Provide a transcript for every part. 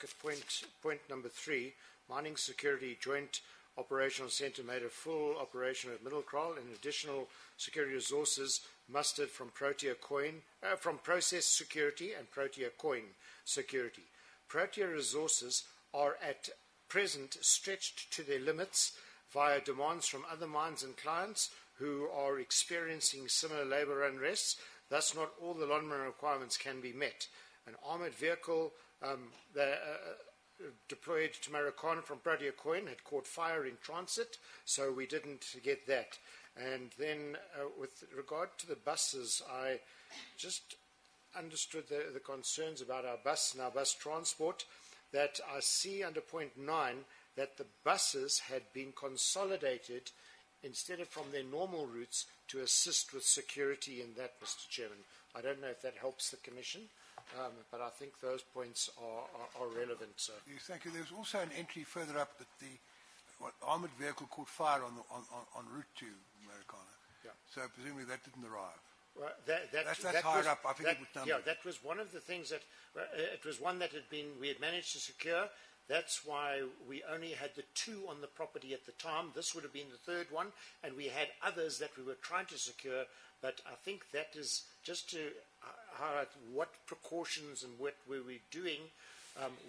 look at point number 3, Mining Security Joint Operational Centre made a full operation at Middlecroll and additional security resources mustered from from Process Security and Protea Coin Security. Protea resources are at present stretched to their limits via demands from other mines and clients who are experiencing similar labour unrests. Thus, not all the Lonmin requirements can be met. An armoured vehicle deployed to Marikana from Protea Coin had caught fire in transit, so we didn't get that. And then with regard to the buses, I just understood the concerns about our bus and our bus transport, that I see under point 9 that the buses had been consolidated instead of from their normal routes to assist with security in that, Mr. Chairman. I don't know if that helps the Commission, but I think those points are relevant, sir. Yes, thank you. There's also an entry further up that the armoured vehicle caught fire on route to Marikana. Yeah. So presumably that didn't arrive. Well, that's higher up. I think it was numbered. Yeah, that was one of the things that it was one that we had managed to secure. That's why we only had the 2 on the property at the time. This would have been the 3rd one, and we had others that we were trying to secure. But I think that is just to highlight what precautions and what we were doing.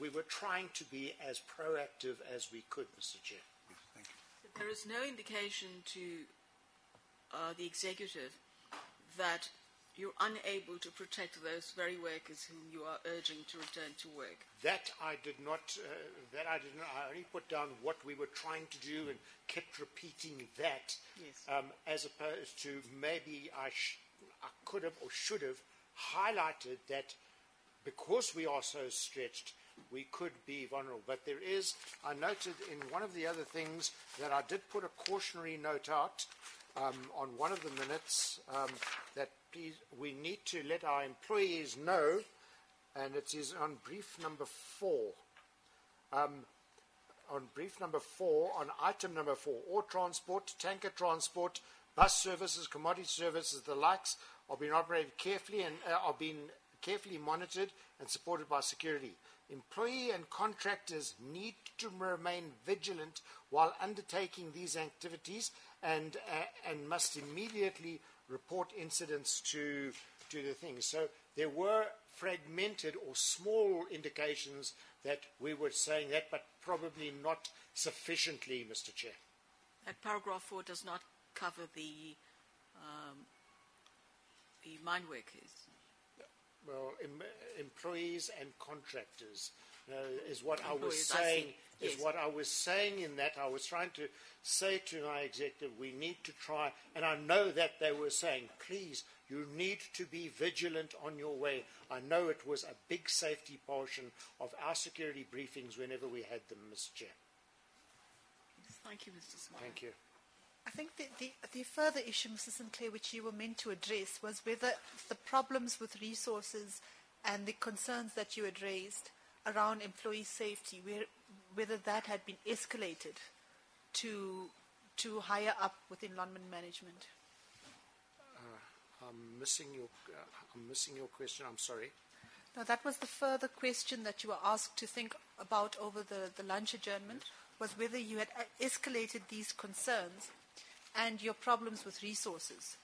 We were trying to be as proactive as we could, Mr. Chair. Yes, thank you. There is no indication to the executive that you're unable to protect those very workers whom you are urging to return to work. That I did not. I only put down what we were trying to do and kept repeating that. Yes. As opposed to maybe I could have or should have highlighted that because we are so stretched, we could be vulnerable. But there is. I noted in one of the other things that I did put a cautionary note out on one of the minutes that please, we need to let our employees know, and it is on brief number 4. On brief number 4, on item number 4, ore transport, tanker transport, bus services, commodity services, the likes are being operated carefully and are being carefully monitored and supported by security. Employee and contractors need to remain vigilant while undertaking these activities and must immediately report incidents to the things. So there were fragmented or small indications that we were saying that, but probably not sufficiently, Mr. Chair. That paragraph 4 does not cover the mine workers. Well, employees and contractors is what I was saying. Is what I was saying in that I was trying to say to my executive, we need to try, and I know that they were saying, please, you need to be vigilant on your way. I know it was a big safety portion of our security briefings whenever we had them, Mr. Chair. Thank you, Mr. Smith. Thank you. I think the further issue, Mr. Sinclair, which you were meant to address was whether the problems with resources and the concerns that you had raised around employee safety, whether that had been escalated to higher up within Lonmin management. I'm missing your question. I'm sorry. No, that was the further question that you were asked to think about over the lunch adjournment, was whether you had escalated these concerns and your problems with resources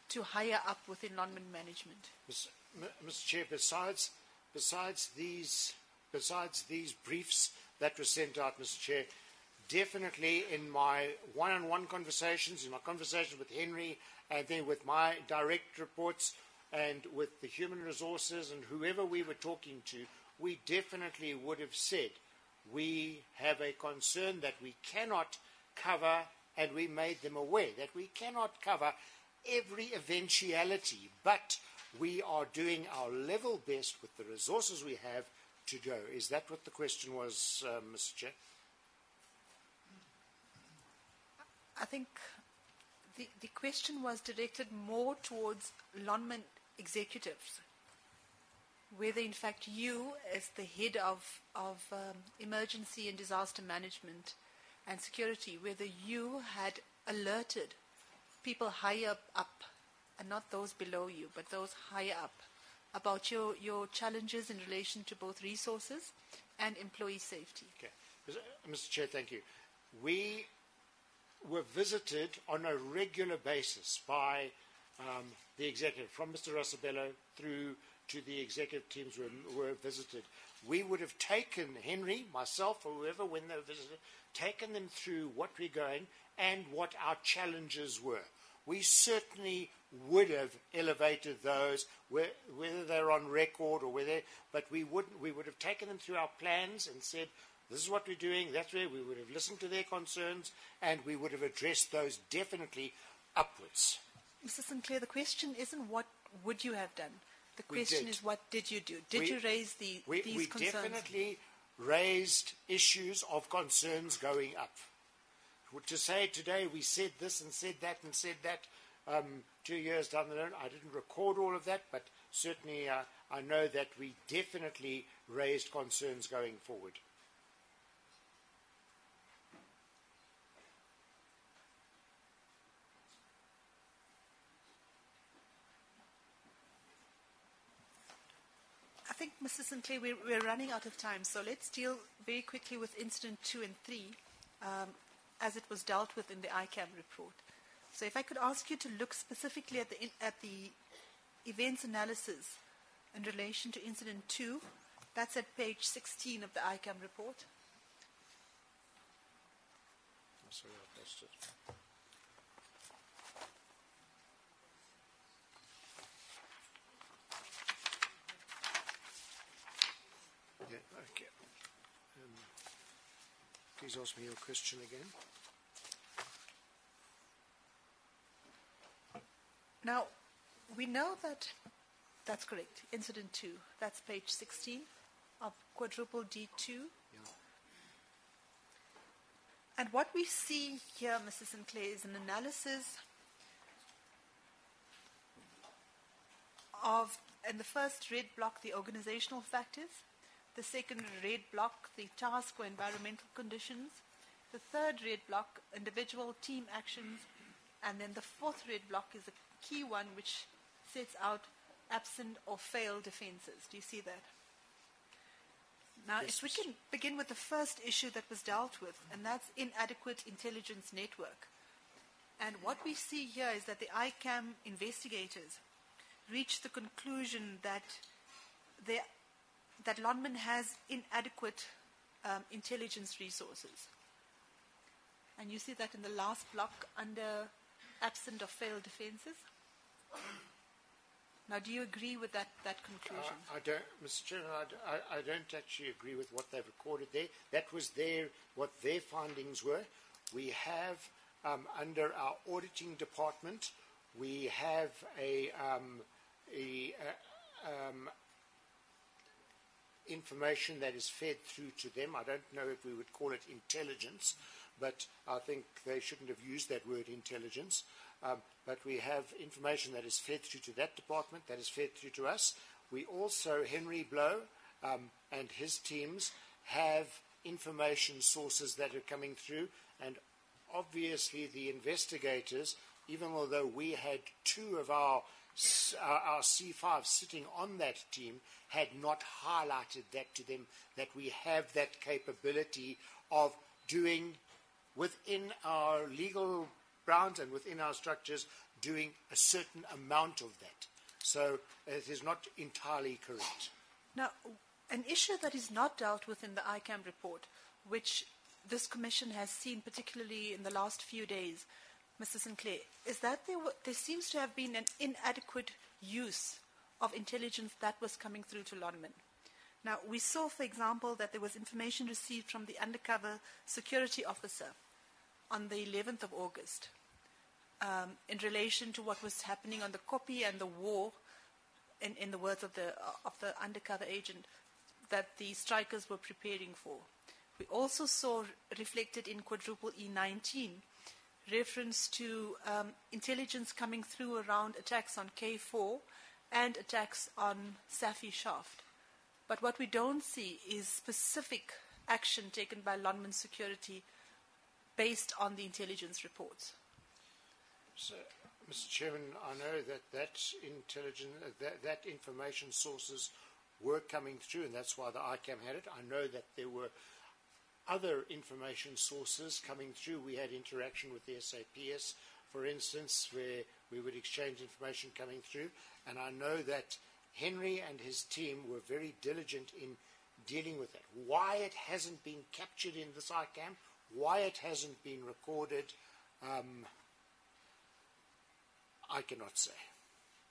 to higher up within Lonmin management. Mr. Chair, besides these briefs that were sent out, Mr. Chair, definitely in my one-on-one conversations, in my conversations with Henry, and then with my direct reports and with the human resources and whoever we were talking to, we definitely would have said we have a concern that we cannot cover, and we made them aware that we cannot cover every eventuality, but we are doing our level best with the resources we have to go. Is that what the question was, Mr. Chair? I think the question was directed more towards Lonmin executives, whether in fact you, as the head of emergency and disaster management and security, whether you had alerted people higher up, and not those below you, but those higher up, about your challenges in relation to both resources and employee safety. Okay. Mr. Chair, thank you. We were visited on a regular basis by the executive, from Mr. Rosabello through to the executive teams were visited. We would have taken Henry, myself, or whoever, when they were visited, taken them through what we're going and what our challenges were. We certainly would have elevated those, whether they're on record or whether, but we would have taken them through our plans and said, this is what we're doing, that's where we would have listened to their concerns, and we would have addressed those definitely upwards. Mr. Sinclair, the question isn't what would you have done. The question is what did you do? Did you raise these concerns? We definitely raised issues of concerns going up. To say today we said this and said that and said that 2 years down the road, I didn't record all of that, but certainly I know that we definitely raised concerns going forward. I think, Mr. Sinclair, we're running out of time, so let's deal very quickly with incident 2 and 3 as it was dealt with in the ICAM report. So if I could ask you to look specifically at the events analysis in relation to incident 2, that's at page 16 of the ICAM report. Sorry, I lost it. Yeah, okay. Please ask me your question again. Now, we know that that's correct. Incident 2, that's page 16 of quadruple D2. Yeah. And what we see here, Mr. Sinclair, is an analysis of, in the first red block, the organizational factors, the second red block, the task or environmental conditions, the third red block, individual team actions, and then the fourth red block is a key one which sets out absent or failed offences. Do you see that? Now, Yes. if we can begin with the first issue that was dealt with, and that's inadequate intelligence network. And what we see here is that the ICAM investigators reached the conclusion that that Lonmin has inadequate intelligence resources. And you see that in the last block under absent or failed offences. Now, do you agree with that conclusion? I don't, Mr. Chairman, I don't actually agree with what they've recorded there. That was what their findings were. We have, under our auditing department, we have information that is fed through to them. I don't know if we would call it intelligence, but I think they shouldn't have used that word intelligence. But we have information that is fed through to that department, that is fed through to us. We also, Henry Blou and his teams, have information sources that are coming through, and obviously the investigators, even although we had two of our C5 sitting on that team, had not highlighted that to them, that we have that capability of doing within our legal grounds and within our structures, doing a certain amount of that. So it is not entirely correct. Now, an issue that is not dealt with in the ICAM report, which this commission has seen particularly in the last few days, Mr. Sinclair, is that there seems to have been an inadequate use of intelligence that was coming through to Lonmin. Now, we saw, for example, that there was information received from the undercover security officer on the 11th of August in relation to what was happening on the copy and the war, in the words of the undercover agent, that the strikers were preparing for. We also saw reflected in quadruple E19 reference to intelligence coming through around attacks on K4 and attacks on Safi Shaft. But what we don't see is specific action taken by Lonmin Security based on the intelligence reports. So, Mr. Chairman, I know that that information sources were coming through, and that's why the ICAM had it. I know that there were other information sources coming through. We had interaction with the SAPS, for instance, where we would exchange information coming through, and I know that Henry and his team were very diligent in dealing with that. Why it hasn't been captured in this ICAM, why it hasn't been recorded, I cannot say.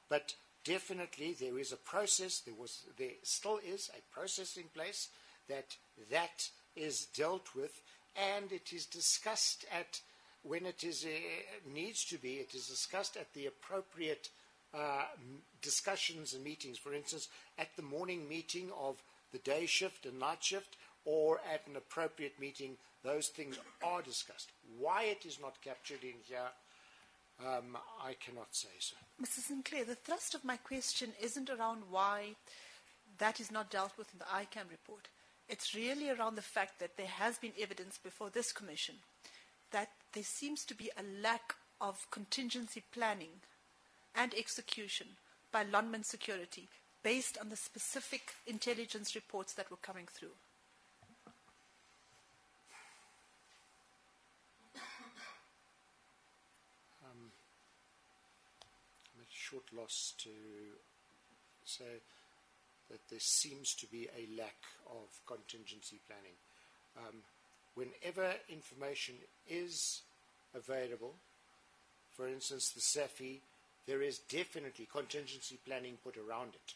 But definitely there is a process, there still is a process in place that is dealt with, and it is discussed at, when it is needs to be, it is discussed at the appropriate discussions and meetings. For instance, at the morning meeting of the day shift and night shift, or at an appropriate meeting, those things are discussed. Why it is not captured in here, I cannot say so. Mr. Sinclair, the thrust of my question isn't around why that is not dealt with in the ICAM report. It's really around the fact that there has been evidence before this commission that there seems to be a lack of contingency planning and execution by Lonmin Security based on the specific intelligence reports that were coming through. I'm at short loss to say that there seems to be a lack of contingency planning. Whenever information is available, for instance, the SAFI, there is definitely contingency planning put around it.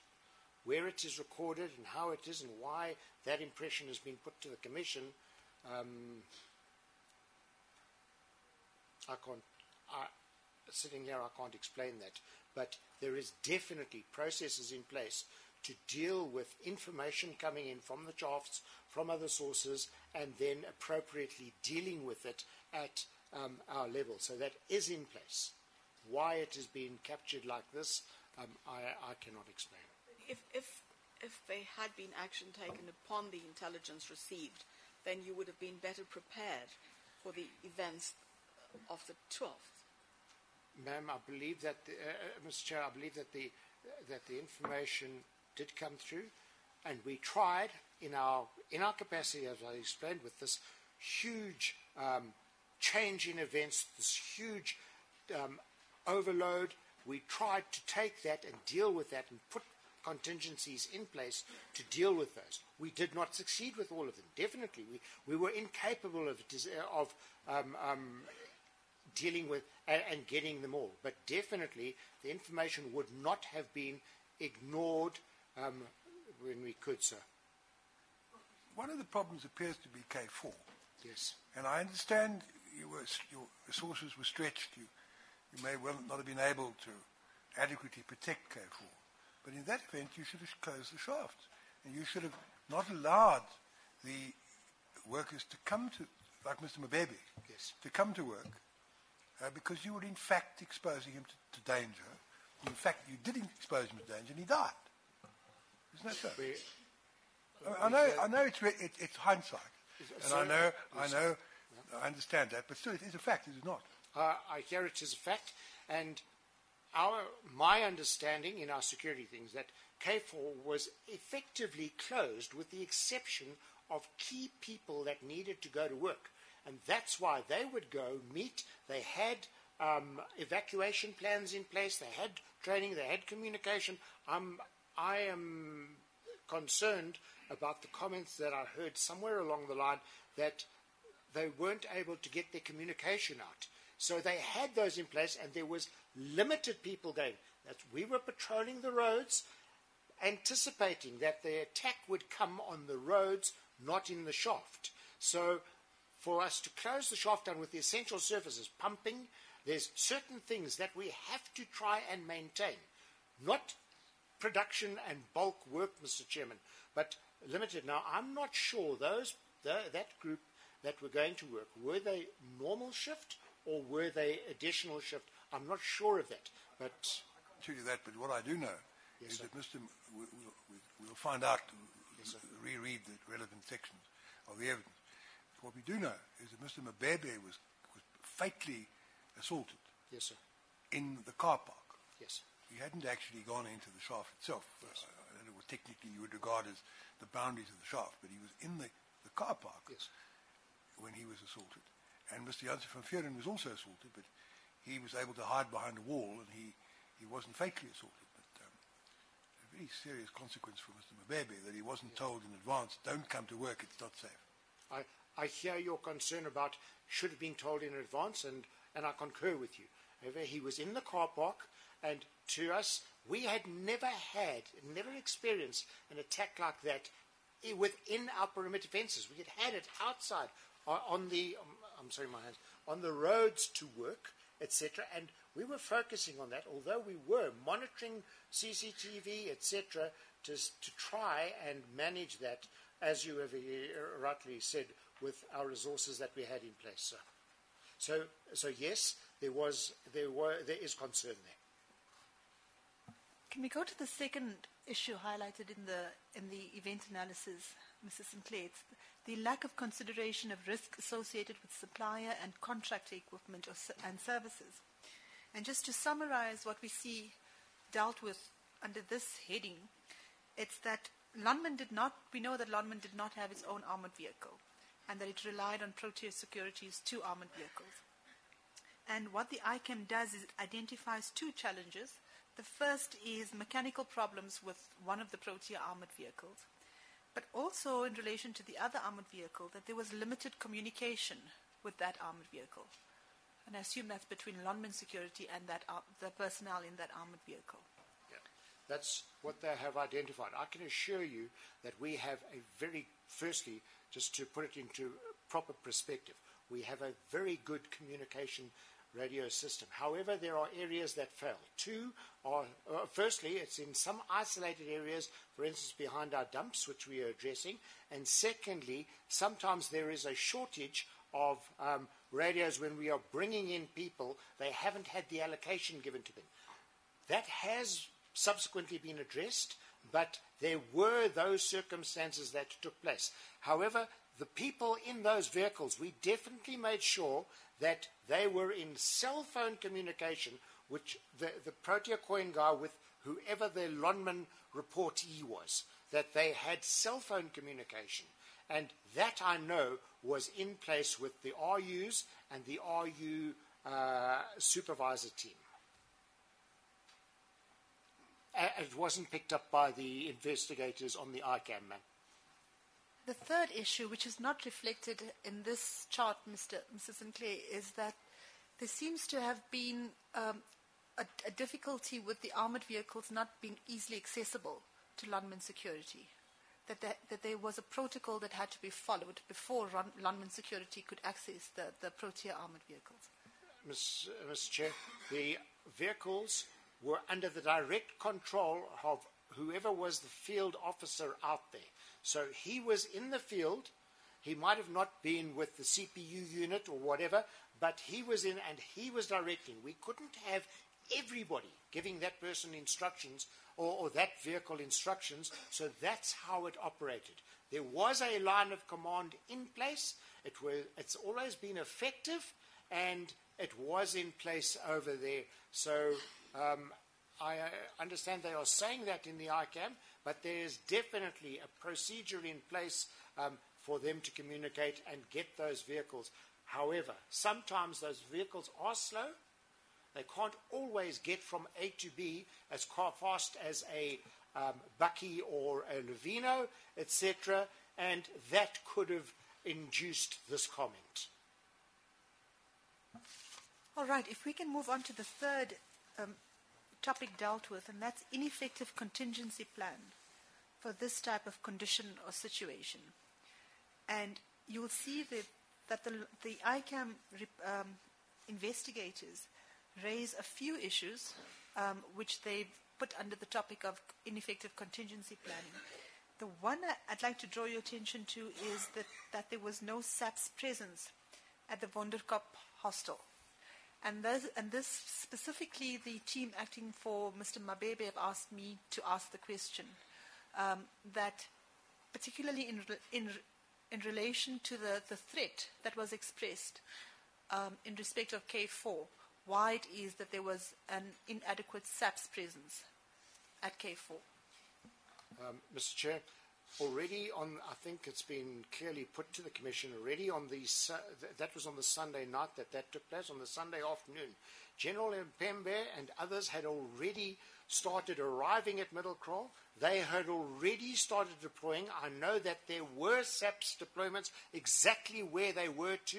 Where it is recorded and how it is and why that impression has been put to the Commission, sitting here, I can't explain that. But there is definitely processes in place to deal with information coming in from the shafts, from other sources, and then appropriately dealing with it at our level. So that is in place. Why it is being captured like this, I cannot explain. If there had been action taken upon the intelligence received, then you would have been better prepared for the events of the 12th. Ma'am, I believe that, Mr. Chair, I believe that the information did come through, and we tried in our capacity, as I explained, with this huge change in events, this huge overload. We tried to take that and deal with that and put contingencies in place to deal with those. We did not succeed with all of them. Definitely, we were incapable of dealing with and getting them all. But definitely, the information would not have been ignored when we could, sir. One of the problems appears to be K4. Yes. And I understand your resources were stretched. You may well not have been able to adequately protect K4. But in that event, you should have closed the shafts. And you should have not allowed the workers to come to, like Mr. Mbebe, yes, to come to work, because you were in fact exposing him to danger. In fact, you did expose him to danger, and he died. Isn't that so? I know it's hindsight, and I understand that, but still, it is a fact, is it not? I hear it is a fact, and my understanding in our security things that K4 was effectively closed with the exception of key people that needed to go to work, and that's why they would go meet. They had evacuation plans in place. They had training. They had communication. I am concerned about the comments that I heard somewhere along the line that they weren't able to get their communication out. So they had those in place, and there was limited people going. We were patrolling the roads, anticipating that the attack would come on the roads, not in the shaft. So for us to close the shaft down with the essential services, pumping, there's certain things that we have to try and maintain. Not production and bulk work, Mr. Chairman, but limited. Now, I'm not sure that group that were going to work, were they normal shift or were they additional shift? I'm not sure of that. But I can't tell you that, but what I do know yes, is sir, that we'll find out, yes, reread the relevant sections of the evidence. What we do know is that Mr. Mbebe was fatally assaulted, yes, sir, in the car park. yes, He hadn't actually gone into the shaft itself. Yes. It was technically you would regard as the boundaries of the shaft, but he was in the car park when he was assaulted. And Mr. Janssen van Vuren was also assaulted, but he was able to hide behind a wall, and he wasn't fatally assaulted. But a very serious consequence for Mr. Mabebe that he wasn't told in advance, don't come to work, it's not safe. I hear your concern about should have been told in advance, and I concur with you. However, he was in the car park, and to us, we had never experienced an attack like that within our perimeter fences. We had it outside on the roads to work, etc. And we were focusing on that, although we were monitoring CCTV, etc., to try and manage that, as you have rightly said, with our resources that we had in place. So yes, there is concern there. Can we go to the second issue highlighted in the event analysis, Mrs. Sinclair? It's the lack of consideration of risk associated with supplier and contractor equipment and services. And just to summarize what we see dealt with under this heading, it's that we know that Lonmin did not have its own armored vehicle, and that it relied on Protea Security's 2 armored vehicles. And what the ICAM does is it identifies 2 challenges. The first is mechanical problems with one of the Protea armored vehicles, but also in relation to the other armored vehicle, that there was limited communication with that armored vehicle. And I assume that's between Lonmin Security and the personnel in that armored vehicle. That's what they have identified. I can assure you that we have firstly, just to put it into proper perspective, we have a very good communication radio system. However, there are areas that fail. 2 are, firstly, it's in some isolated areas, for instance, behind our dumps, which we are addressing. And secondly, sometimes there is a shortage of radios when we are bringing in people. They haven't had the allocation given to them. That has subsequently been addressed, but there were those circumstances that took place. However, the people in those vehicles, we definitely made sure that they were in cell phone communication, which the Protea Coin guy with whoever the Lonmin reportee was, that they had cell phone communication. And that I know was in place with the RUs and the RU supervisor team. It wasn't picked up by the investigators on the ICAM, man. The third issue, which is not reflected in this chart, Mr. Sinclair, is that there seems to have been a difficulty with the armoured vehicles not being easily accessible to Lonmin Security, that there was a protocol that had to be followed before Lonmin Security could access the Protea armoured vehicles. Mr. Chair, the vehicles were under the direct control of whoever was the field officer out there. So he was in the field. He might have not been with the CPU unit or whatever, but he was in and he was directing. We couldn't have everybody giving that person instructions or that vehicle instructions, so that's how it operated. There was a line of command in place. It's always been effective, and it was in place over there. So I understand they are saying that in the ICAM, but there is definitely a procedure in place for them to communicate and get those vehicles. However, sometimes those vehicles are slow. They can't always get from A to B as fast as a Bucky or a Levino, etc., and that could have induced this comment. All right, if we can move on to the third topic dealt with, and that's ineffective contingency plan for this type of condition or situation. And you'll see that the ICAM investigators raise a few issues which they put under the topic of ineffective contingency planning. The one I'd like to draw your attention to is that there was no SAPS presence at the Wonderkop hostel. And this specifically, the team acting for Mr. Mabebe have asked me to ask the question that particularly in relation to the threat that was expressed in respect of K4, why it is that there was an inadequate SAPS presence at K4. Mr. Chair, already on, I think it's been clearly put to the Commission already on the, that was on the Sunday night that took place, on the Sunday afternoon. General Mpembe and others had already started arriving at Middlecrow. They had already started deploying. I know that there were SAPS deployments exactly where they were to.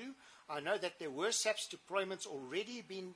I know that there were SAPS deployments already being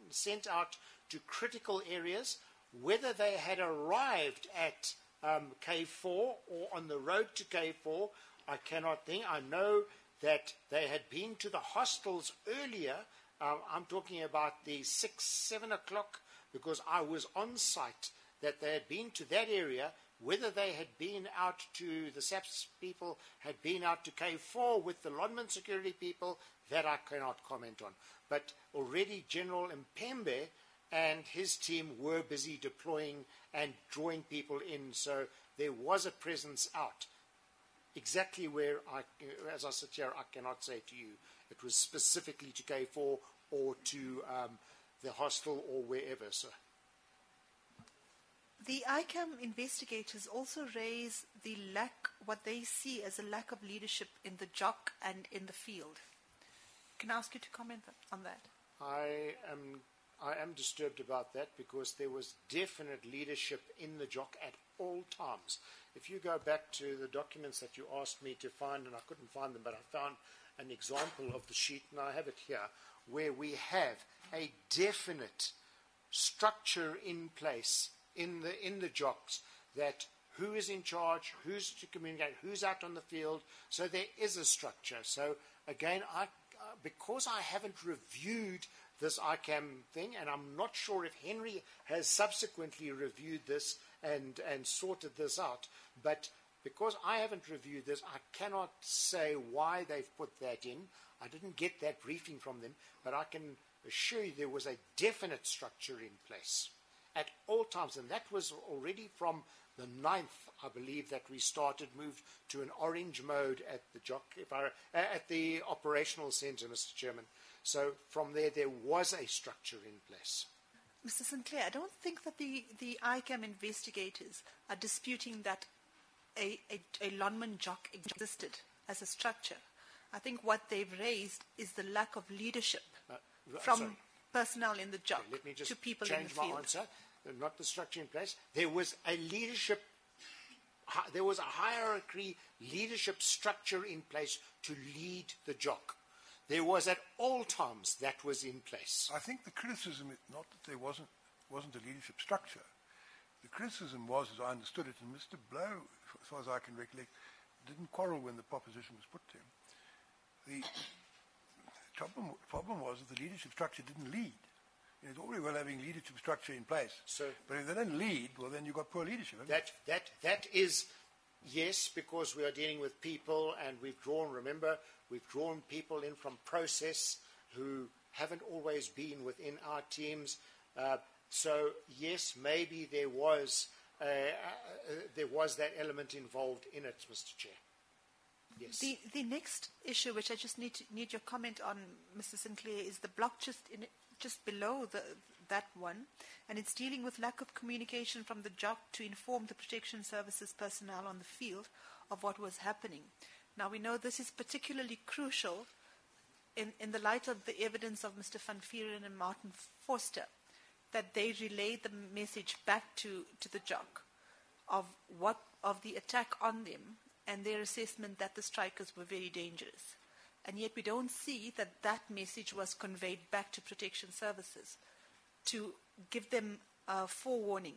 sent out to critical areas. Whether they had arrived at K4 or on the road to K4, I cannot think. I know that they had been to the hostels earlier. I'm talking about the 6, 7 o'clock, because I was on site, that they had been to that area. Whether they had been out to, the SAPS people had been out to K4 with the Lonmin security people, that I cannot comment on. But already General Mpembe and his team were busy deploying and drawing people in, so there was a presence out. Exactly where, as I sit here, I cannot say to you. It was specifically to K4 or to the hostel or wherever, sir. The ICAM investigators also raise the lack, what they see as a lack of leadership in the JOC and in the field. Can I ask you to comment on that? I am disturbed about that, because there was definite leadership in the JOC at all times. If you go back to the documents that you asked me to find, and I couldn't find them, but I found an example of the sheet, and I have it here, where we have a definite structure in place in the JOCs, that who is in charge, who's to communicate, who's out on the field. So there is a structure. So again, because I haven't reviewed this ICAM thing, and I'm not sure if Henry has subsequently reviewed this and sorted this out, but because I haven't reviewed this, I cannot say why they've put that in. I didn't get that briefing from them, but I can assure you there was a definite structure in place at all times, and that was already from the 9th, I believe, that we moved to an orange mode at the JOC, at the operational centre, Mr. Chairman. So from there was a structure in place. Mr. Sinclair, I don't think that the ICAM investigators are disputing that a Lonmin JOC existed as a structure. I think what they've raised is the lack of leadership from personnel in the JOC to people in the field. Change my answer. Not the structure in place. There was a leadership. There was a hierarchy leadership structure in place to lead the JOC. There was at all times that was in place. I think the criticism is not that there wasn't a leadership structure. The criticism was, as I understood it, and Mr. Blou, as far as I can recollect, didn't quarrel when the proposition was put to him. The problem was that the leadership structure didn't lead. It's all very well having leadership structure in place, but if they don't lead, well, then you've got poor leadership. That is, yes, because we are dealing with people, and we've drawn people in from process who haven't always been within our teams. So yes, maybe there was that element involved in it, Mr. Chair. Yes. The next issue, which I just need your comment on, Mr. Sinclair, is the block just below that one, and it's dealing with lack of communication from the JOC to inform the protection services personnel on the field of what was happening. Now, we know this is particularly crucial in the light of the evidence of Mr. Van Vieren and Martin Forster, that they relayed the message back to the JOC of the attack on them and their assessment that the strikers were very dangerous. And yet we don't see that message was conveyed back to protection services to give them a forewarning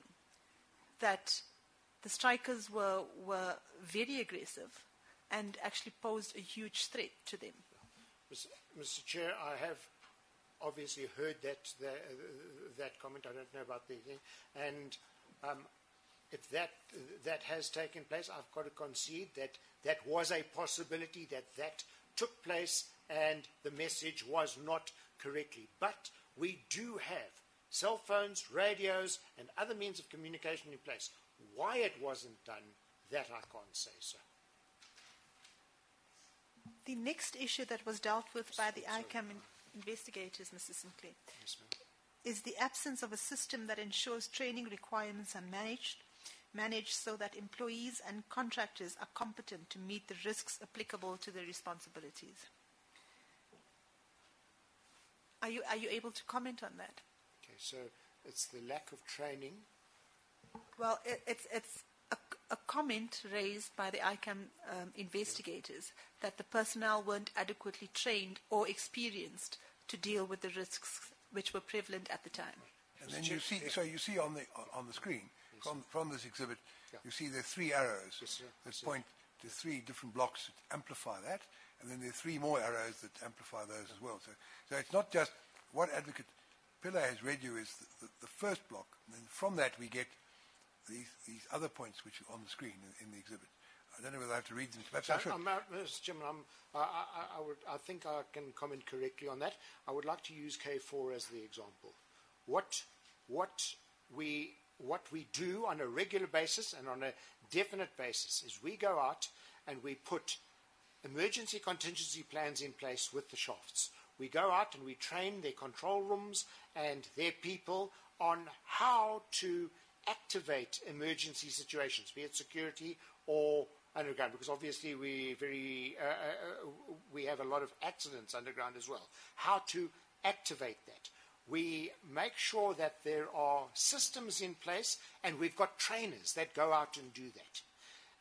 that the strikers were very aggressive and actually posed a huge threat to them. Mr. Chair, I have obviously heard that comment. I don't know about the thing. And if that has taken place, I've got to concede that was a possibility that took place and the message was not correctly. But we do have cell phones, radios, and other means of communication in place. Why it wasn't done, that I can't say, sir. The next issue that was dealt with by the ICAM investigators, Mr. Sinclair, yes, is the absence of a system that ensures training requirements are managed managed so that employees and contractors are competent to meet the risks applicable to their responsibilities. Are you able to comment on that? Okay, so it's the lack of training. Well, it's a comment raised by the ICAM investigators that the personnel weren't adequately trained or experienced to deal with the risks which were prevalent at the time. And then you see on the screen, from this exhibit, you see there are 3 arrows that point to 3 different blocks that amplify that, and then there are 3 more arrows that amplify those as well. So it's not just what Advocate Pillay has read you is the first block, and then from that we get these other points which are on the screen in the exhibit. I don't know whether I have to read them. Perhaps I should. Mr. Chairman, I think I can comment correctly on that. I would like to use K4 as the example. What we do on a regular basis and on a definite basis is we go out and we put emergency contingency plans in place with the shafts. We go out and we train their control rooms and their people on how to activate emergency situations, be it security or underground, because obviously we have a lot of accidents underground as well. How to activate that. We make sure that there are systems in place and we've got trainers that go out and do that.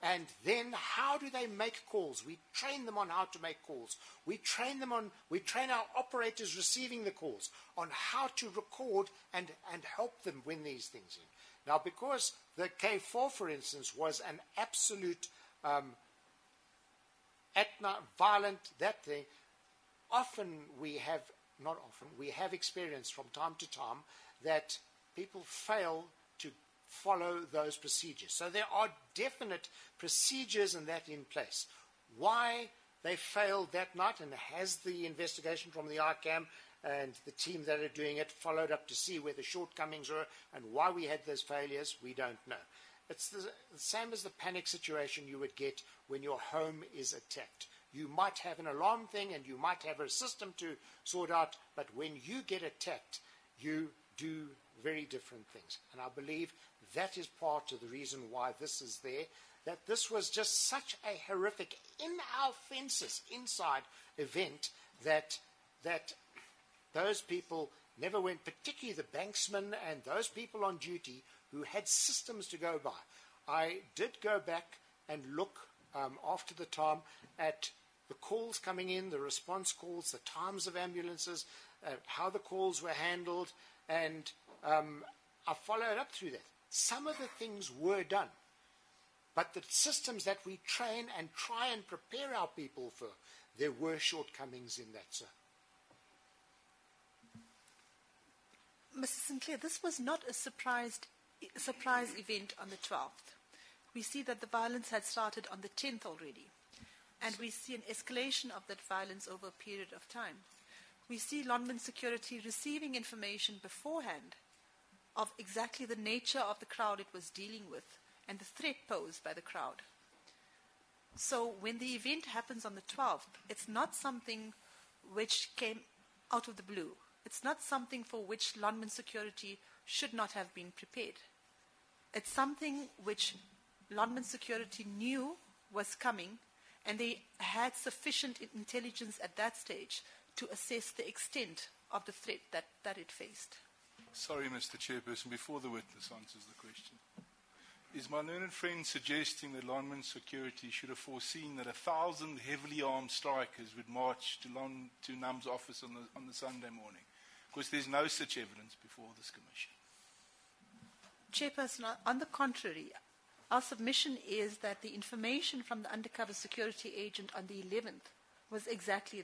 And then how do they make calls? We train them on how to make calls. We train our operators receiving the calls on how to record and help them win these things in. Now, because the K4, for instance, was an absolute violent, that thing, we have experienced from time to time that people fail to follow those procedures. So there are definite procedures and that in place. Why they failed that night, and has the investigation from the ICAM and the team that are doing it followed up to see where the shortcomings were and why we had those failures, we don't know. It's the same as the panic situation you would get when your home is attacked. You might have an alarm thing and you might have a system to sort out, but when you get attacked, you do very different things. And I believe that is part of the reason why this is there, that this was just such a horrific, in our fences, inside event that those people never went, particularly the banksmen and those people on duty who had systems to go by. I did go back and look after the time at the calls coming in, the response calls, the times of ambulances, how the calls were handled, and I followed up through that. Some of the things were done, but the systems that we train and try and prepare our people for, there were shortcomings in that, sir. Mr. Sinclair, this was not a surprise event on the 12th. We see that the violence had started on the 10th already, and we see an escalation of that violence over a period of time. We see Lonmin Security receiving information beforehand of exactly the nature of the crowd it was dealing with and the threat posed by the crowd. So when the event happens on the 12th, it's not something which came out of the blue. It's not something for which Lonmin Security should not have been prepared. It's something which Lonmin Security knew was coming, and they had sufficient intelligence at that stage to assess the extent of the threat that it faced. Sorry, Mr. Chairperson, before the witness answers the question. Is my learned friend suggesting that Lonmin Security should have foreseen that 1,000 heavily armed strikers would march to NUM's office on the Sunday morning? Because there's no such evidence before this commission. Chairperson, on the contrary, our submission is that the information from the undercover security agent on the 11th was exactly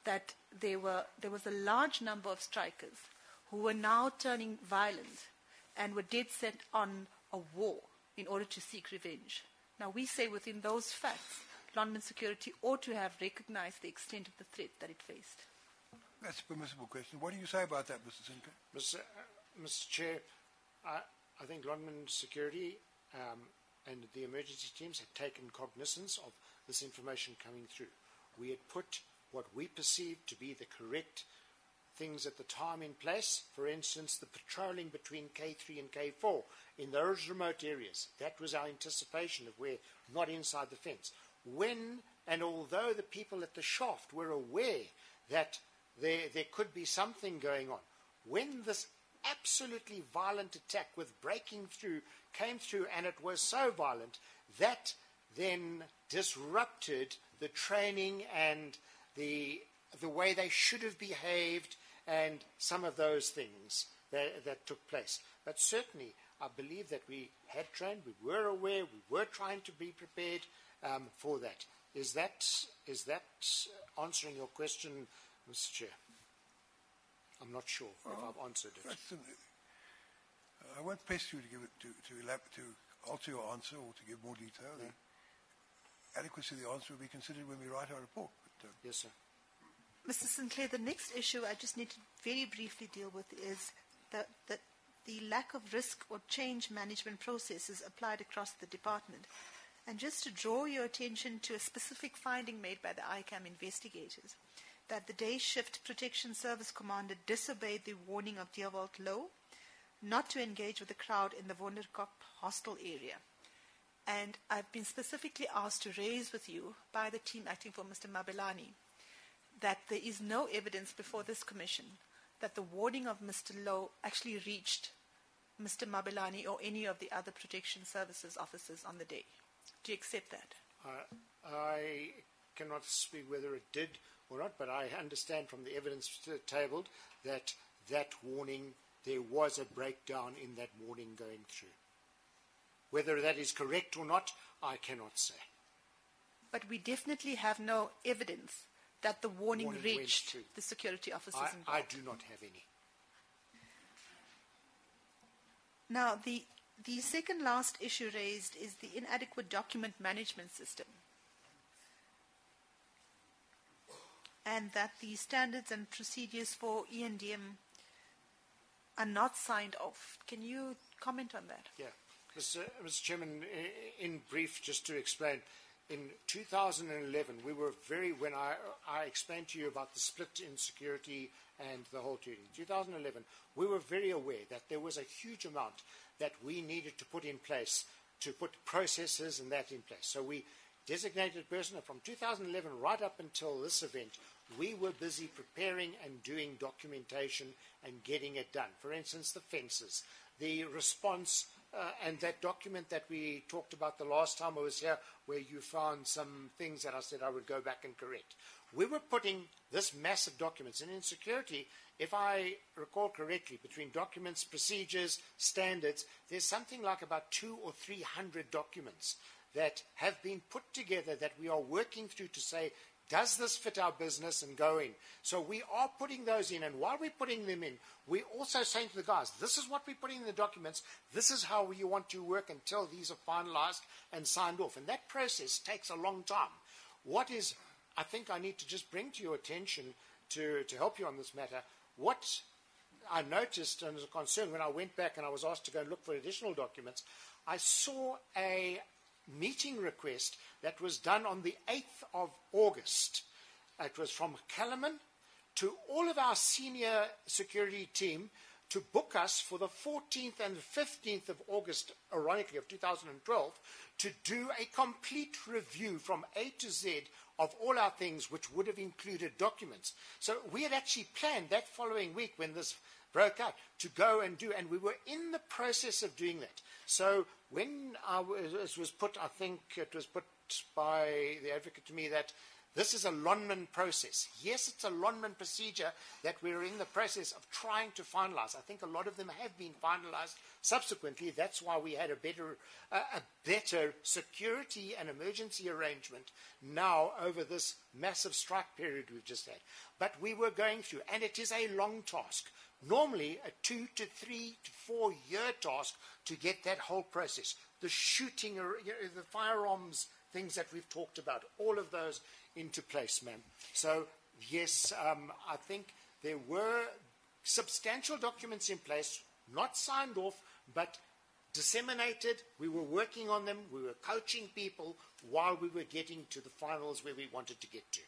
that there was a large number of strikers who were now turning violent and were dead set on a war in order to seek revenge. Now, we say within those facts, Lonmin Security ought to have recognized the extent of the threat that it faced. That's a permissible question. What do you say about that, Mr. Sinclair? Mr. Chair, I think Lonmin Security and the emergency teams had taken cognizance of this information coming through. We had put what we perceived to be the correct things at the time in place. For instance, the patrolling between K3 and K4 in those remote areas. That was our anticipation of where, not inside the fence. And although the people at the shaft were aware that there could be something going on, when this absolutely violent attack with breaking through came through, and it was so violent, that then disrupted the training and the way they should have behaved and some of those things that took place. But certainly, I believe that we had trained, we were aware, we were trying to be prepared for that. Is that answering your question, Mr. Chair? I'm not sure if I've answered it. I won't press you to give it to alter your answer or to give more detail. Yeah. The adequacy of the answer will be considered when we write our report. But, yes, sir. Mr. Sinclair, the next issue I just need to very briefly deal with is the lack of risk or change management processes applied across the department. And just to draw your attention to a specific finding made by the ICAM investigators, that the day shift protection service commander disobeyed the warning of Deerwald Low not to engage with the crowd in the Wonderkop hostel area. And I've been specifically asked to raise with you by the team acting for Mr. Mabelani that there is no evidence before this commission that the warning of Mr. Low actually reached Mr. Mabelani or any of the other protection services officers on the day. Do you accept that? I cannot speak whether it did or not, but I understand from the evidence tabled that warning, there was a breakdown in that warning going through. Whether that is correct or not, I cannot say. But we definitely have no evidence that the warning reached the security officers involved. I do not have any. Now, the second last issue raised is the inadequate document management system, and that the standards and procedures for ENDM are not signed off. Can you comment on that? Yeah. Mr. Chairman, in brief, just to explain, in 2011, we were when I explained to you about the split in security and the whole thing. In 2011, we were very aware that there was a huge amount that we needed to put in place, to put processes and that in place. So we designated personnel from 2011 right up until this event. We were busy preparing and doing documentation and getting it done. For instance, the fences, the response, and that document that we talked about the last time I was here, where you found some things that I said I would go back and correct. We were putting this massive documents, and in security, if I recall correctly, between documents, procedures, standards, there's something like about 200 or 300 documents that have been put together that we are working through to say, does this fit our business and go in? So we are putting those in, and while we're putting them in, we're also saying to the guys, this is what we're putting in the documents, this is how you want to work until these are finalized and signed off. And that process takes a long time. What is, I think I need to just bring to your attention to help you on this matter, what I noticed and was a concern when I went back and I was asked to go and look for additional documents, I saw a meeting request that was done on the 8th of August. It was from Kellerman to all of our senior security team to book us for the 14th and 15th of August, ironically, of 2012, to do a complete review from A to Z of all our things, which would have included documents. So we had actually planned that following week when this broke out to go and do, and we were in the process of doing that. So when it was put, I think it was put by the advocate to me that this is a Lonmin process. Yes, it's a Lonmin procedure that we're in the process of trying to finalize. I think a lot of them have been finalized subsequently. That's why we had a better security and emergency arrangement now over this massive strike period we've just had. But we were going through, and it is a long task. Normally a 2 to 3 to 4 year task to get that whole process. The shooting, the firearms, things that we've talked about, all of those into place, ma'am. So, yes, I think there were substantial documents in place, not signed off, but disseminated. We were working on them. We were coaching people while we were getting to the finals where we wanted to get to.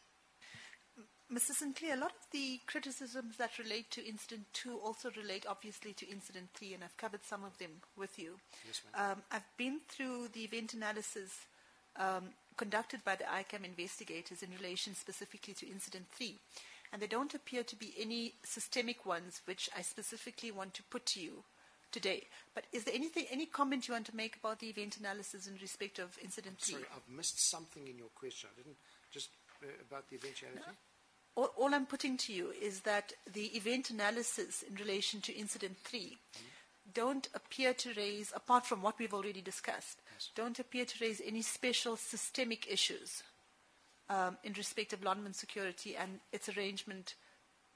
Mr. Sinclair, a lot of the criticisms that relate to Incident 2 also relate obviously to Incident 3, and I've covered some of them with you. Yes, ma'am. I've been through the event analysis conducted by the ICAM investigators in relation specifically to Incident 3, and there don't appear to be any systemic ones which I specifically want to put to you today. But is there any comment you want to make about the event analysis in respect of Incident 3? Sorry, I've missed something in your question. I didn't just about the eventuality. No. All I'm putting to you is that the event analysis in relation to Incident 3 don't appear to raise, apart from what we've already discussed, don't appear to raise any special systemic issues in respect of Lonmin security and its arrangement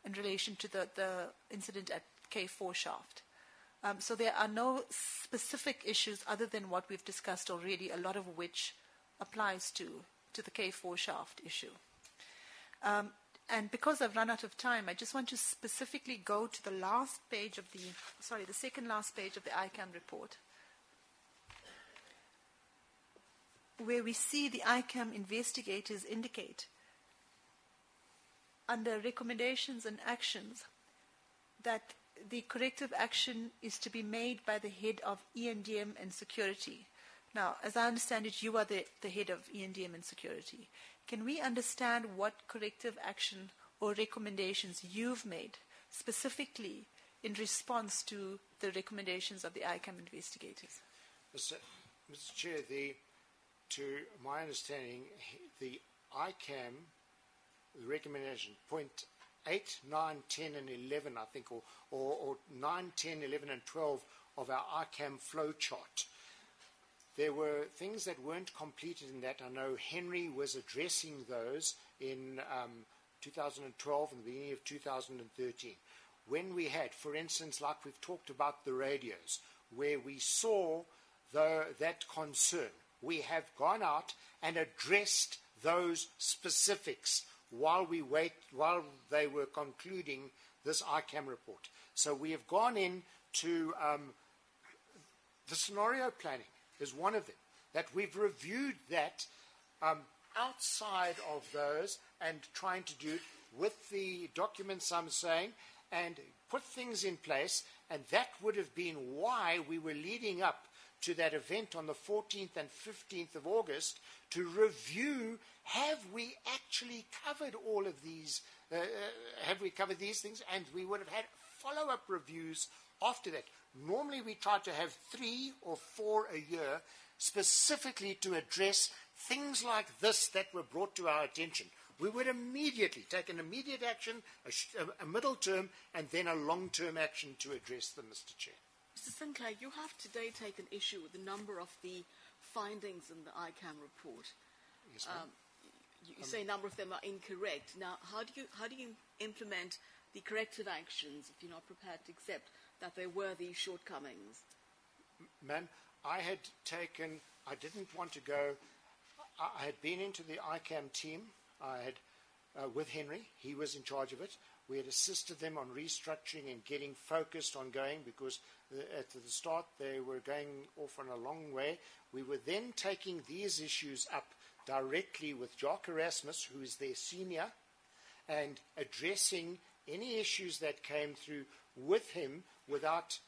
in relation to the incident at K4 shaft. So there are no specific issues other than what we've discussed already, a lot of which applies to the K4 shaft issue. And because I've run out of time, I just want to specifically go to the last page of the second last page of the ICAM report, where we see the ICAM investigators indicate under recommendations and actions that the corrective action is to be made by the head of E&DM and security. Now, as I understand it, you are the head of E&DM and security. Can we understand what corrective action or recommendations you've made specifically in response to the recommendations of the ICAM investigators? Mr. Chair, to my understanding, the ICAM recommendation, point 8, 9, 10, and 11, I think, or 9, 10, 11, and 12 of our ICAM flow chart. There were things that weren't completed in that. I know Henry was addressing those in 2012 and the beginning of 2013. When we had, for instance, like we've talked about the radios, where we saw that concern, we have gone out and addressed those specifics while they were concluding this ICAM report. So we have gone into the scenario planning is one of them, that we've reviewed that outside of those and trying to do it with the documents I'm saying and put things in place, and that would have been why we were leading up to that event on the 14th and 15th of August to review, have we actually covered all of these, have we covered these things? And we would have had follow-up reviews after that. Normally we try to have 3 or 4 a year specifically to address things like this that were brought to our attention. We would immediately take an immediate action, a middle term, and then a long-term action to address them, Mr. Chair. Mr. Sinclair, you have today taken issue with a number of the findings in the ICAM report. Yes, ma'am. You say a number of them are incorrect. Now, how do you implement the corrective actions if you're not prepared to accept that there were these shortcomings? Ma'am, I didn't want to go. I had been into the ICAM team. I had, with Henry, he was in charge of it. We had assisted them on restructuring and getting focused on going because at the start they were going off on a long way. We were then taking these issues up directly with Jock Erasmus, who is their senior, and addressing any issues that came through with him without,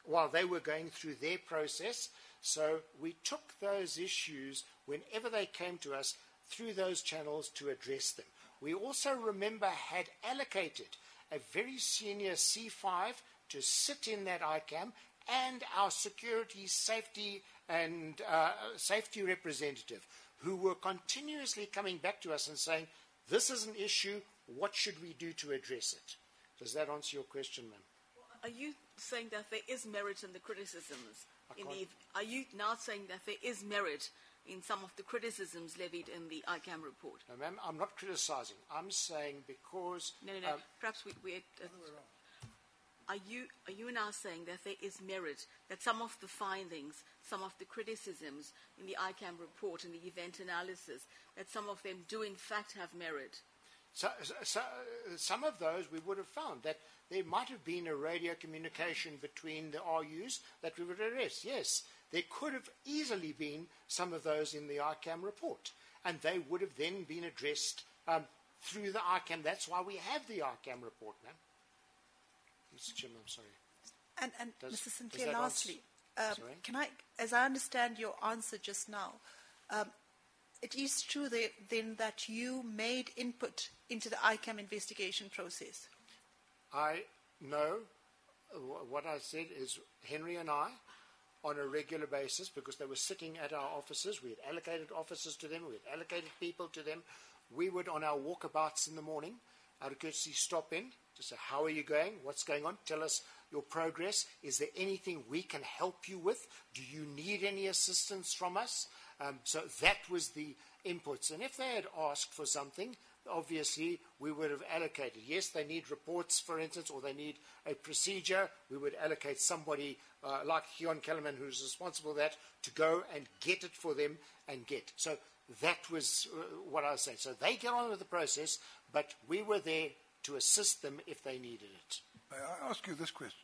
while they were going through their process. So we took those issues whenever they came to us through those channels to address them. We also, remember, had allocated a very senior C5 to sit in that ICAM and our security, safety, and safety representative, who were continuously coming back to us and saying, this is an issue, what should we do to address it? Does that answer your question, ma'am? Are you saying that there is merit in the criticisms? Are you now saying that there is merit in some of the criticisms levied in the ICAM report? No, ma'am, I'm not criticizing. I'm saying because... No. Perhaps are you now saying that there is merit, that some of the findings, some of the criticisms in the ICAM report, in the event analysis, that some of them do in fact have merit? So some of those we would have found that there might have been a radio communication between the RUs that we would address. Yes, there could have easily been some of those in the ICAM report, and they would have then been addressed through the ICAM. That's why we have the ICAM report, ma'am. Mr. Chairman, I'm sorry. And Mr. Sinclair, that lastly, Sorry? can I, as I understand your answer just now, it is true then that you made input into the ICAM investigation process? I know what I said is Henry and I, on a regular basis, because they were sitting at our offices, we had allocated offices to them, we had allocated people to them. We would, on our walkabouts in the morning, out of courtesy, stop in to say, how are you going? What's going on? Tell us your progress. Is there anything we can help you with? Do you need any assistance from us? So that was the inputs. And if they had asked for something, obviously we would have allocated. Yes, they need reports, for instance, or they need a procedure. We would allocate somebody like Keon Kellerman, who's responsible for that, to go and get it for them and get. So that was what I was saying. So they get on with the process, but we were there to assist them if they needed it. May I ask you this question?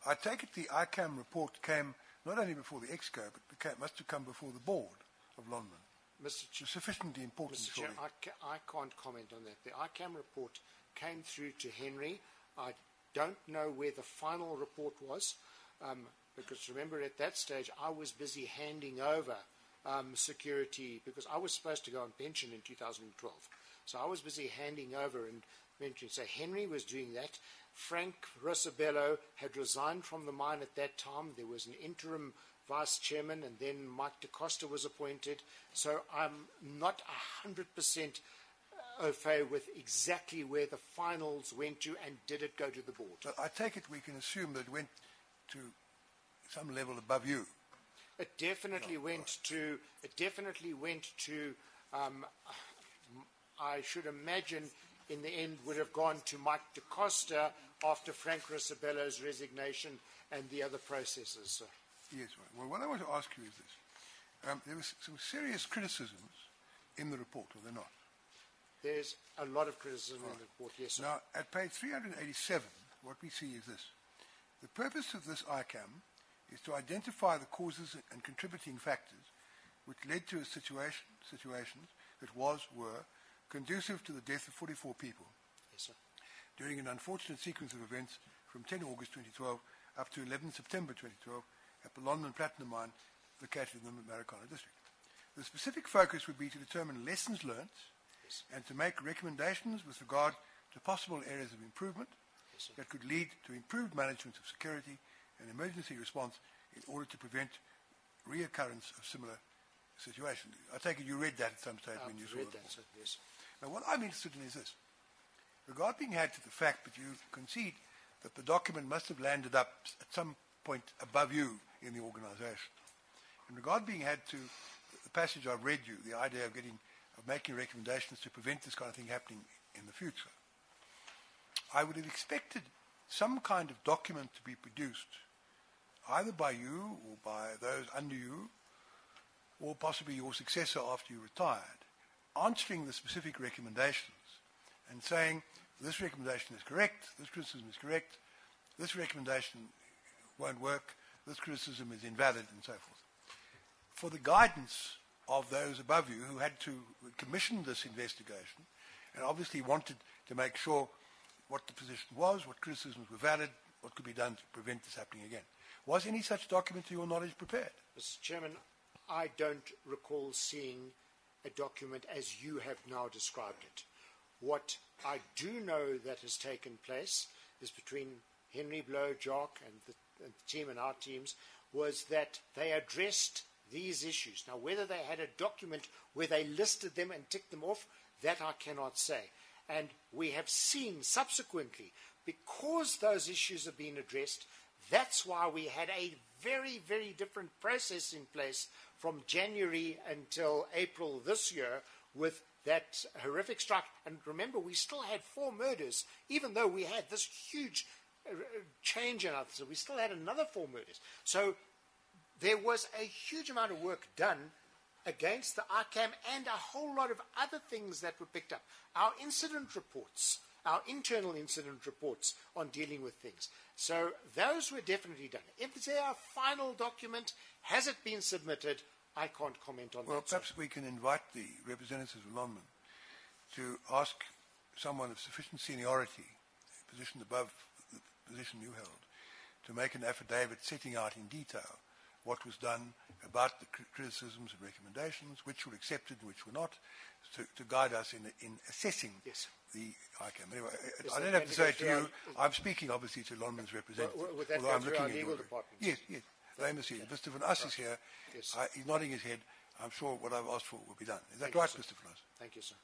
I take it the ICAM report came not only before the EXCO, but must have come before the board of Lonmin. Mr. It's sufficiently important. Mr. Chair, I can't comment on that. The ICAM report came through to Henry. I don't know where the final report was, because remember at that stage I was busy handing over security, because I was supposed to go on pension in 2012. So I was busy handing over and mentioning. So Henry was doing that. Frank Rosabello had resigned from the mine at that time. There was an interim vice chairman, and then Mike DaCosta was appointed. So I'm not 100% au fait with exactly where the finals went to, and did it go to the board. But I take it we can assume that it went to some level above you. It definitely went to. It definitely went to. I should imagine, in the end, would have gone to Mike DaCosta after Frank Rosabello's resignation and the other processes. Yes, right. Well, what I want to ask you is this. There was some serious criticisms in the report, were there not? There's a lot of criticism in the report, yes, sir. Now, at page 387, what we see is this. The purpose of this ICAM is to identify the causes and contributing factors which led to a situations that were conducive to the death of 44 people. Yes, sir. During an unfortunate sequence of events from 10 August 2012 up to 11 September 2012 at the Lonmin Platinum Mine located in the Marikana district. The specific focus would be to determine lessons learnt, yes, and to make recommendations with regard to possible areas of improvement, yes, that could lead to improved management of security and emergency response in order to prevent reoccurrence of similar situations. I take it you read that at some stage when you saw read the that, report. sir, yes. Now, what I'm interested in is this. Regard being had to the fact that you concede that the document must have landed up at some point above you in the organization. In regard being had to the passage I've read you, the idea of making recommendations to prevent this kind of thing happening in the future, I would have expected some kind of document to be produced, either by you or by those under you, or possibly your successor after you retired, answering the specific recommendations and saying, this recommendation is correct, this criticism is correct, this recommendation won't work, this criticism is invalid, and so forth. For the guidance of those above you who had to commission this investigation and obviously wanted to make sure what the position was, what criticisms were valid, what could be done to prevent this happening again. Was any such document, to your knowledge, prepared? Mr. Chairman, I don't recall seeing a document as you have now described it. What I do know that has taken place is between Henry Blou, Jock, and the team and our teams, was that they addressed these issues. Now, whether they had a document where they listed them and ticked them off, that I cannot say. And we have seen subsequently, because those issues have been addressed, that's why we had a very, very different process in place from January until April this year with that horrific strike. And remember, we still had 4 murders, even though we had this huge change in others. So we still had another 4 murders. So there was a huge amount of work done against the ICAM and a whole lot of other things that were picked up. Our incident reports, our internal incident reports on dealing with things. So those were definitely done. If there a final document, has it been submitted? I can't comment on that. Well, perhaps we can invite the representatives of Lonmin to ask someone of sufficient seniority, a position above the position you held, to make an affidavit setting out in detail what was done about the criticisms and recommendations, which were accepted and which were not, to guide us in assessing the ICAM. Anyway, Is I don't that have to say it to going you. I'm speaking, obviously, to Lonmin's representative. Would that although go I'm through looking our at legal your- department? Yes, yes. Amos here. Mr. Van Us is here. Yes. He's nodding his head. I'm sure what I've asked for will be done. Is that Thank you, right, sir. Mr. Van Us? Thank you, sir.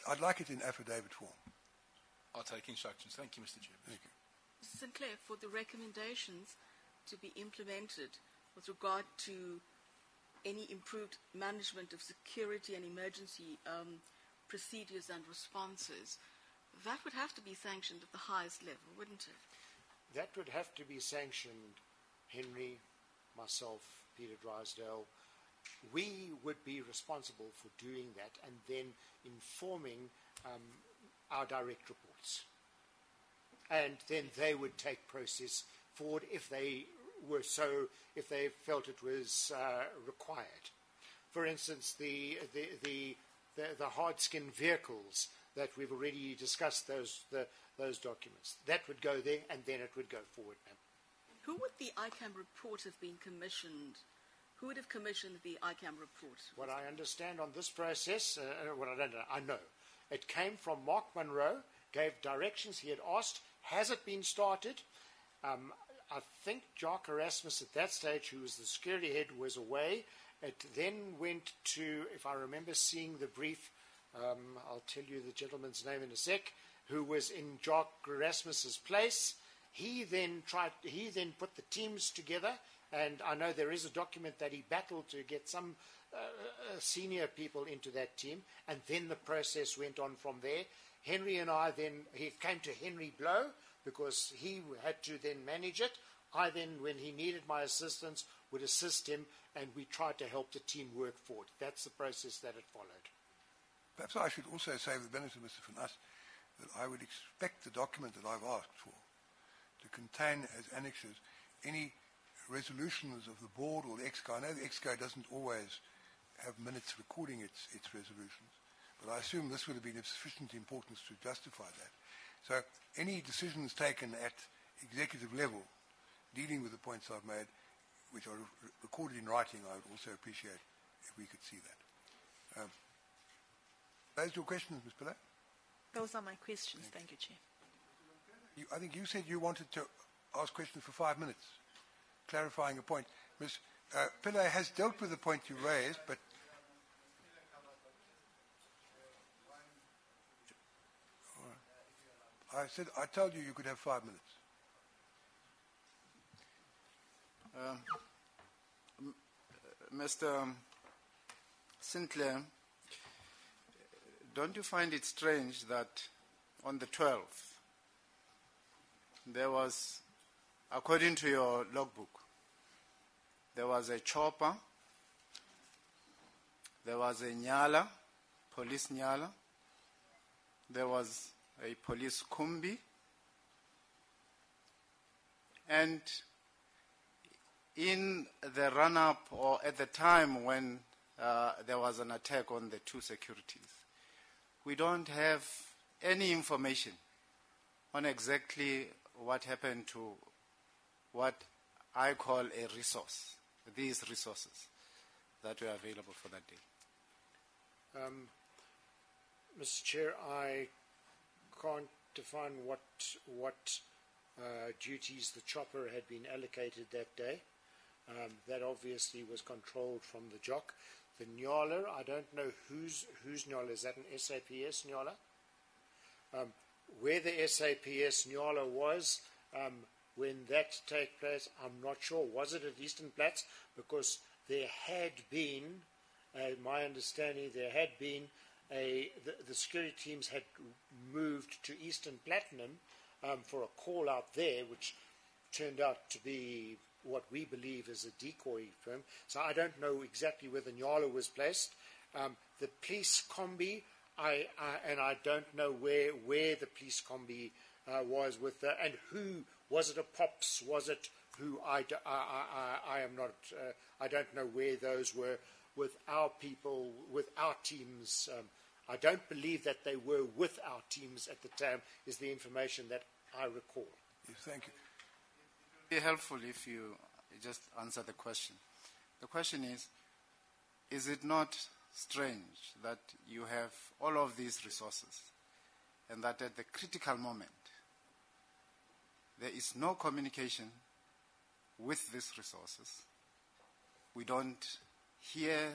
I'd like it in affidavit form. I'll take instructions. Thank you, Mr. Chair. Thank you. Mr. Sinclair, for the recommendations to be implemented with regard to any improved management of security and emergency procedures and responses, that would have to be sanctioned at the highest level, wouldn't it? That would have to be sanctioned, Henry, myself, Peter Drysdale. We would be responsible for doing that and then informing our direct reports. And then they would take process forward if they felt it was required. For instance, the hard-skin vehicles that we've already discussed, those documents, that would go there, and then it would go forward. Who would the ICAM report have been commissioned? Who would have commissioned the ICAM report? What I understand on this process, what I don't know, I know. It came from Mark Munro, gave directions. He had asked, has it been started? I think Jock Erasmus at that stage, who was the security head, was away. It then went to, if I remember seeing the brief, I'll tell you the gentleman's name in a sec, who was in Jock Erasmus's place. He then put the teams together, and I know there is a document that he battled to get some senior people into that team, and then the process went on from there. Henry and I he came to Henry Blou, because he had to then manage it. I then, when he needed my assistance, would assist him, and we tried to help the team work forward. That's the process that it followed. Perhaps I should also say, with the benefit of Mr. Van Us, that I would expect the document that I've asked for to contain as annexes any resolutions of the board or the EXCO. I know the EXCO doesn't always have minutes recording its resolutions, but I assume this would have been of sufficient importance to justify that. So any decisions taken at executive level dealing with the points I've made, which are recorded in writing, I would also appreciate if we could see that. Those your questions, Ms. Pillay? Those are my questions. Thank you, Chair. I think you said you wanted to ask questions for 5 minutes, clarifying a point. Ms. Pillay has dealt with the point you raised, but I told you you could have 5 minutes. Mr. Sinclair, don't you find it strange that on the 12th, there was, according to your logbook, there was a chopper, there was a Nyala, police Nyala, there was a police Kumbi, and in the run-up or at the time when there was an attack on the two securities, we don't have any information on exactly what happened to what I call a resource, these resources that were available for that day. Mr. Chair, I can't define what duties the chopper had been allocated that day. That obviously was controlled from the Jock. The Nyala, I don't know whose Nyala. Is that an SAPS Nyala? Where the SAPS Nyala was when that took place, I'm not sure. Was it at Eastern Platts? Because there had been, my understanding, there had been the security teams had moved to Eastern Platinum for a call out there, which turned out to be what we believe is a decoy firm. So I don't know exactly where the Nyala was placed. The police combi, and I don't know where the police combi was with the, and who was it? A POPs? Was it who? I am not. I don't know where those were with our people, with our teams. I don't believe that they were with our teams at the time, is the information that I recall. Yes, thank you. It would be helpful if you just answer the question. The question is it not strange that you have all of these resources and that at the critical moment there is no communication with these resources? We don't hear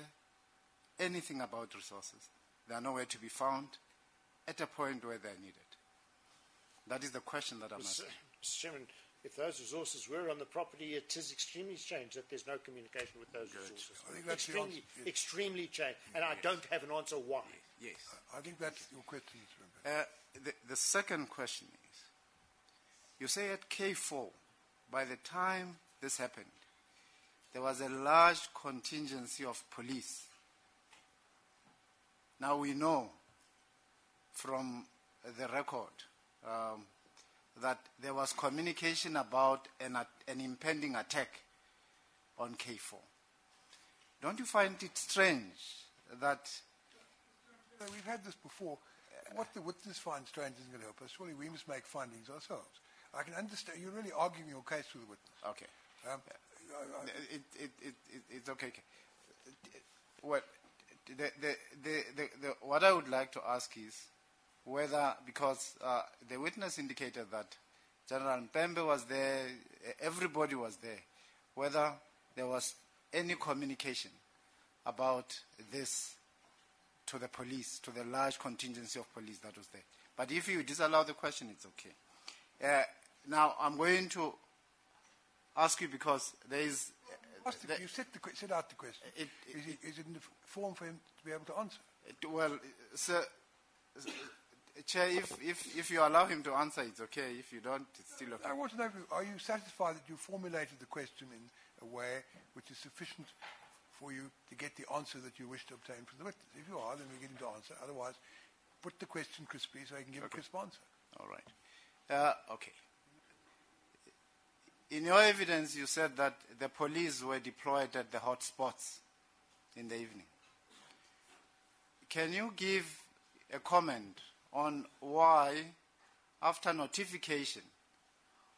anything about resources. They are nowhere to be found at a point where they are needed. That is the question that I'm asking. Mr. Chairman, if those resources were on the property, it is extremely strange that there's no communication with those resources. I think that's the answer. Yes. Extremely strange, and I don't have an answer why. Yes. I think that's your question, Mr. Member. The second question is, you say at K4, by the time this happened, there was a large contingency of police. Now we know from the record that there was communication about an impending attack on K4. Don't you find it strange that... We've had this before. What the witness finds strange isn't going to help us. Surely we must make findings ourselves. I can understand. You're really arguing your case with the witness. Okay. It's okay. What what I would like to ask is whether, because the witness indicated that General Mpembe was there, everybody was there, whether there was any communication about this to the police, to the large contingency of police that was there. But if you disallow the question, it's okay. Now, I'm going to ask you because there is... you set out the question. Is it in the form for him to be able to answer? Well, sir, Chair, if you allow him to answer, it's okay. If you don't, it's still okay. I want to know, are you satisfied that you formulated the question in a way which is sufficient for you to get the answer that you wish to obtain from the witness? If you are, then we get him to answer. Otherwise, put the question crisply so he can give a crisp answer. All right. Okay. In your evidence, you said that the police were deployed at the hot spots in the evening. Can you give a comment on why, after notification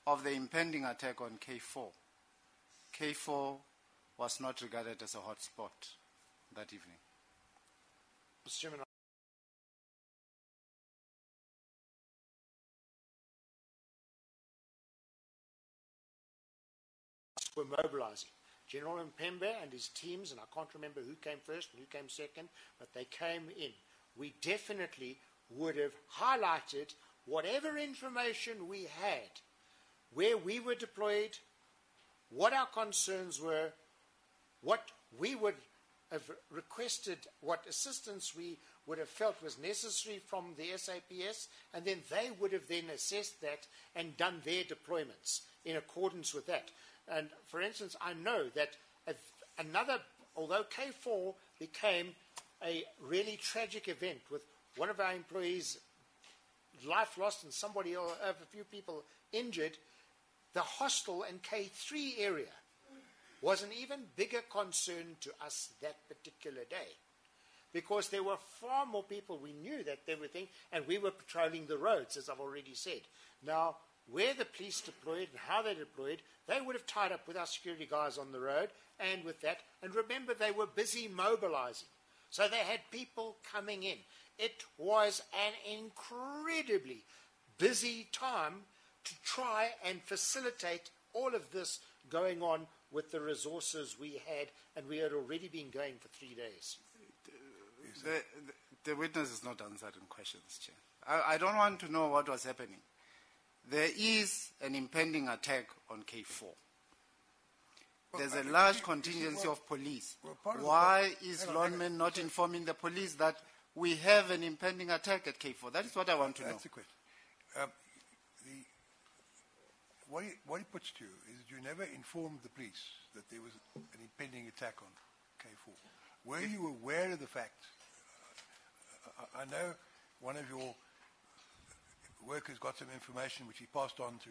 of the impending attack on K4, K4 was not regarded as a hot spot that evening? Mr. Chairman, were mobilizing. General Mpembe and his teams, and I can't remember who came first and who came second, but they came in. We definitely would have highlighted whatever information we had, where we were deployed, what our concerns were, what we would have requested, what assistance we would have felt was necessary from the SAPS, and then they would have then assessed that and done their deployments in accordance with that. And, for instance, I know that although K4 became a really tragic event with one of our employees' life lost and a few people injured, the hostel and K3 area was an even bigger concern to us that particular day, because there were far more people. We knew that they were things, and we were patrolling the roads, as I've already said. Now, where the police deployed and how they deployed, they would have tied up with our security guys on the road and with that. And remember, they were busy mobilizing. So they had people coming in. It was an incredibly busy time to try and facilitate all of this going on with the resources we had, and we had already been going for 3 days. The witness is not answering questions, Chair. I don't want to know what was happening. There is an impending attack on K4. There's a large contingency of police. Why is Lonmin not informing the police that we have an impending attack at K4? That is what I want to know. That's the question. What he puts to you is that you never informed the police that there was an impending attack on K4. Were you aware of the fact? I know one of your workers got some information which he passed on to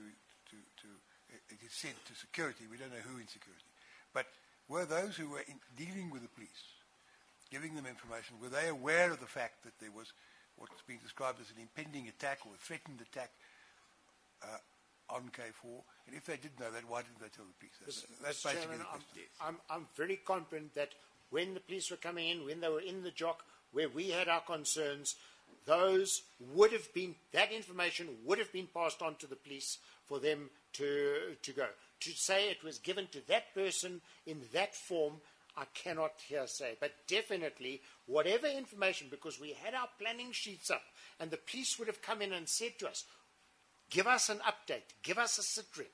it is said to security. We don't know who in security. But were those who were dealing with the police giving them information, were they aware of the fact that there was what's being described as an impending attack or a threatened attack on K4? And if they did know that, why didn't they tell the police? That's basically the question. I'm very confident that when the police were coming in, when they were in the jock, where we had our concerns, that information would have been passed on to the police for them to go. To say it was given to that person in that form, I cannot here say. But definitely, whatever information, because we had our planning sheets up, and the police would have come in and said to us, give us an update, give us a sit rep,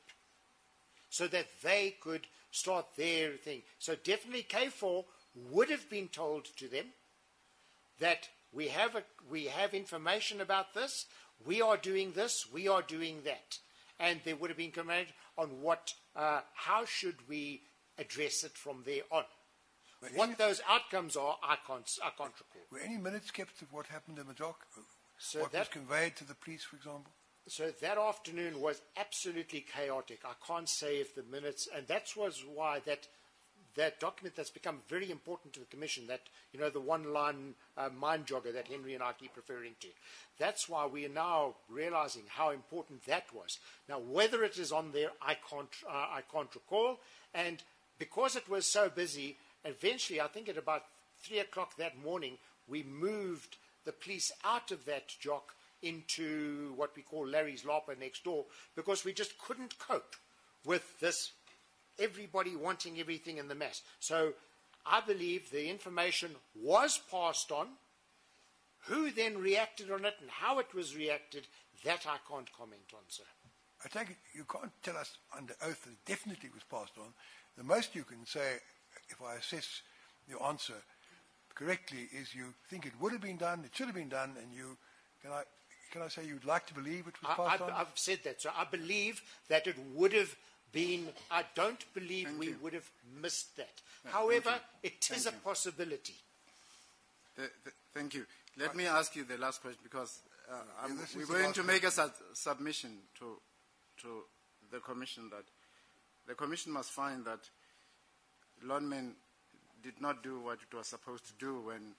so that they could start their thing. So definitely K4 would have been told to them that we have information about this, we are doing this, we are doing that. And there would have been comment on how should we address it from there on. But what those outcomes are, I can't recall. Were any minutes kept of what happened in the dock? So what was conveyed to the police, for example? So that afternoon was absolutely chaotic. I can't say if the minutes, and that was why that document that's become very important to the Commission, that, the one-line mind jogger that Henry and I keep referring to. That's why we are now realizing how important that was. Now, whether it is on there, I can't recall. And because it was so busy, eventually, I think at about 3 o'clock that morning, we moved the police out of that jock into what we call Larry's Lapa next door, because we just couldn't cope with this, everybody wanting everything in the mass. So I believe the information was passed on. Who then reacted on it and how it was reacted, that I can't comment on, sir. I take it you can't tell us under oath that it definitely was passed on. The most you can say, if I assess your answer correctly, is you think it would have been done, it should have been done, and you can I say you'd like to believe it was passed on? I've said that. So I believe that it would have been. I don't believe we would have missed that. However, it is a possibility. Thank you. Let me ask you the last question, because we're going to make a submission to the Commission that the Commission must find that Lonmin did not do what it was supposed to do when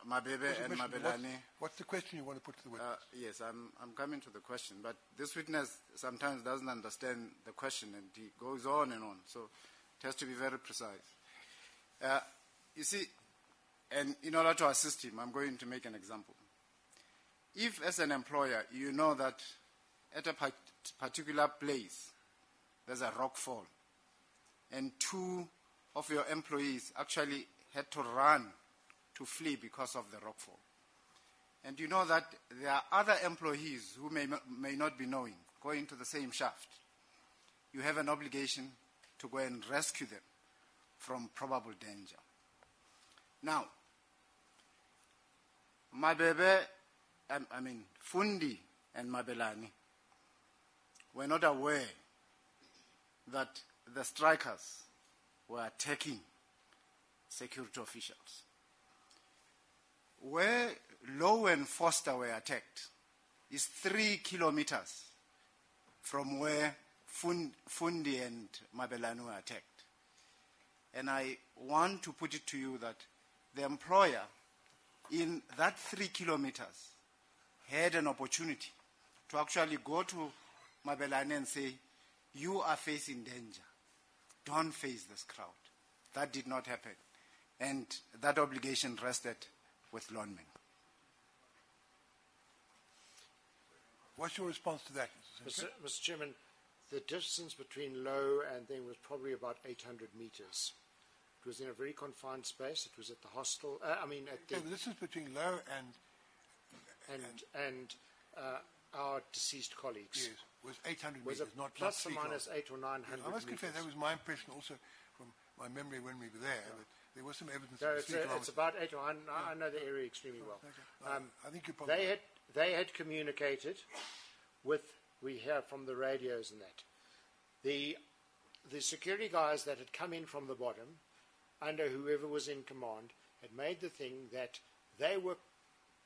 Mabebe and Mabelane. What's the question you want to put to the witness? Yes, I'm coming to the question, but this witness sometimes doesn't understand the question and he goes on and on, so it has to be very precise. You see, and in order to assist him, I'm going to make an example. If, as an employer, you know that at a particular place there's a rockfall, and 2 of your employees actually had to run to flee because of the rockfall, and you know that there are other employees who may not be knowing, going to the same shaft, you have an obligation to go and rescue them from probable danger. Now, Fundi and Mabelani were not aware that the strikers were attacking security officials. Where Lowe and Foster were attacked is 3 kilometers from where Fundi and Mabelani were attacked. And I want to put it to you that the employer in that 3 kilometers had an opportunity to actually go to Mabelane and say, you are facing danger. Don't face this crowd. That did not happen. And that obligation rested with Lonmin. What's your response to that, Mr. Chairman, the distance between Lowe and them was probably about 800 meters. It was in a very confined space. It was at the hostel. The distance between Lowe and our deceased colleagues. Yes, was 800 was meters, not plus or 3 minus kilometers. 800 or 900 I must confess, that was my impression also from my memory when we were there. But there was some evidence. No, it's about 8 or 9. I know the area extremely well. Okay. I think you probably they had communicated with, we hear from the radios and that. The security guys that had come in from the bottom, under whoever was in command, had made the thing that they were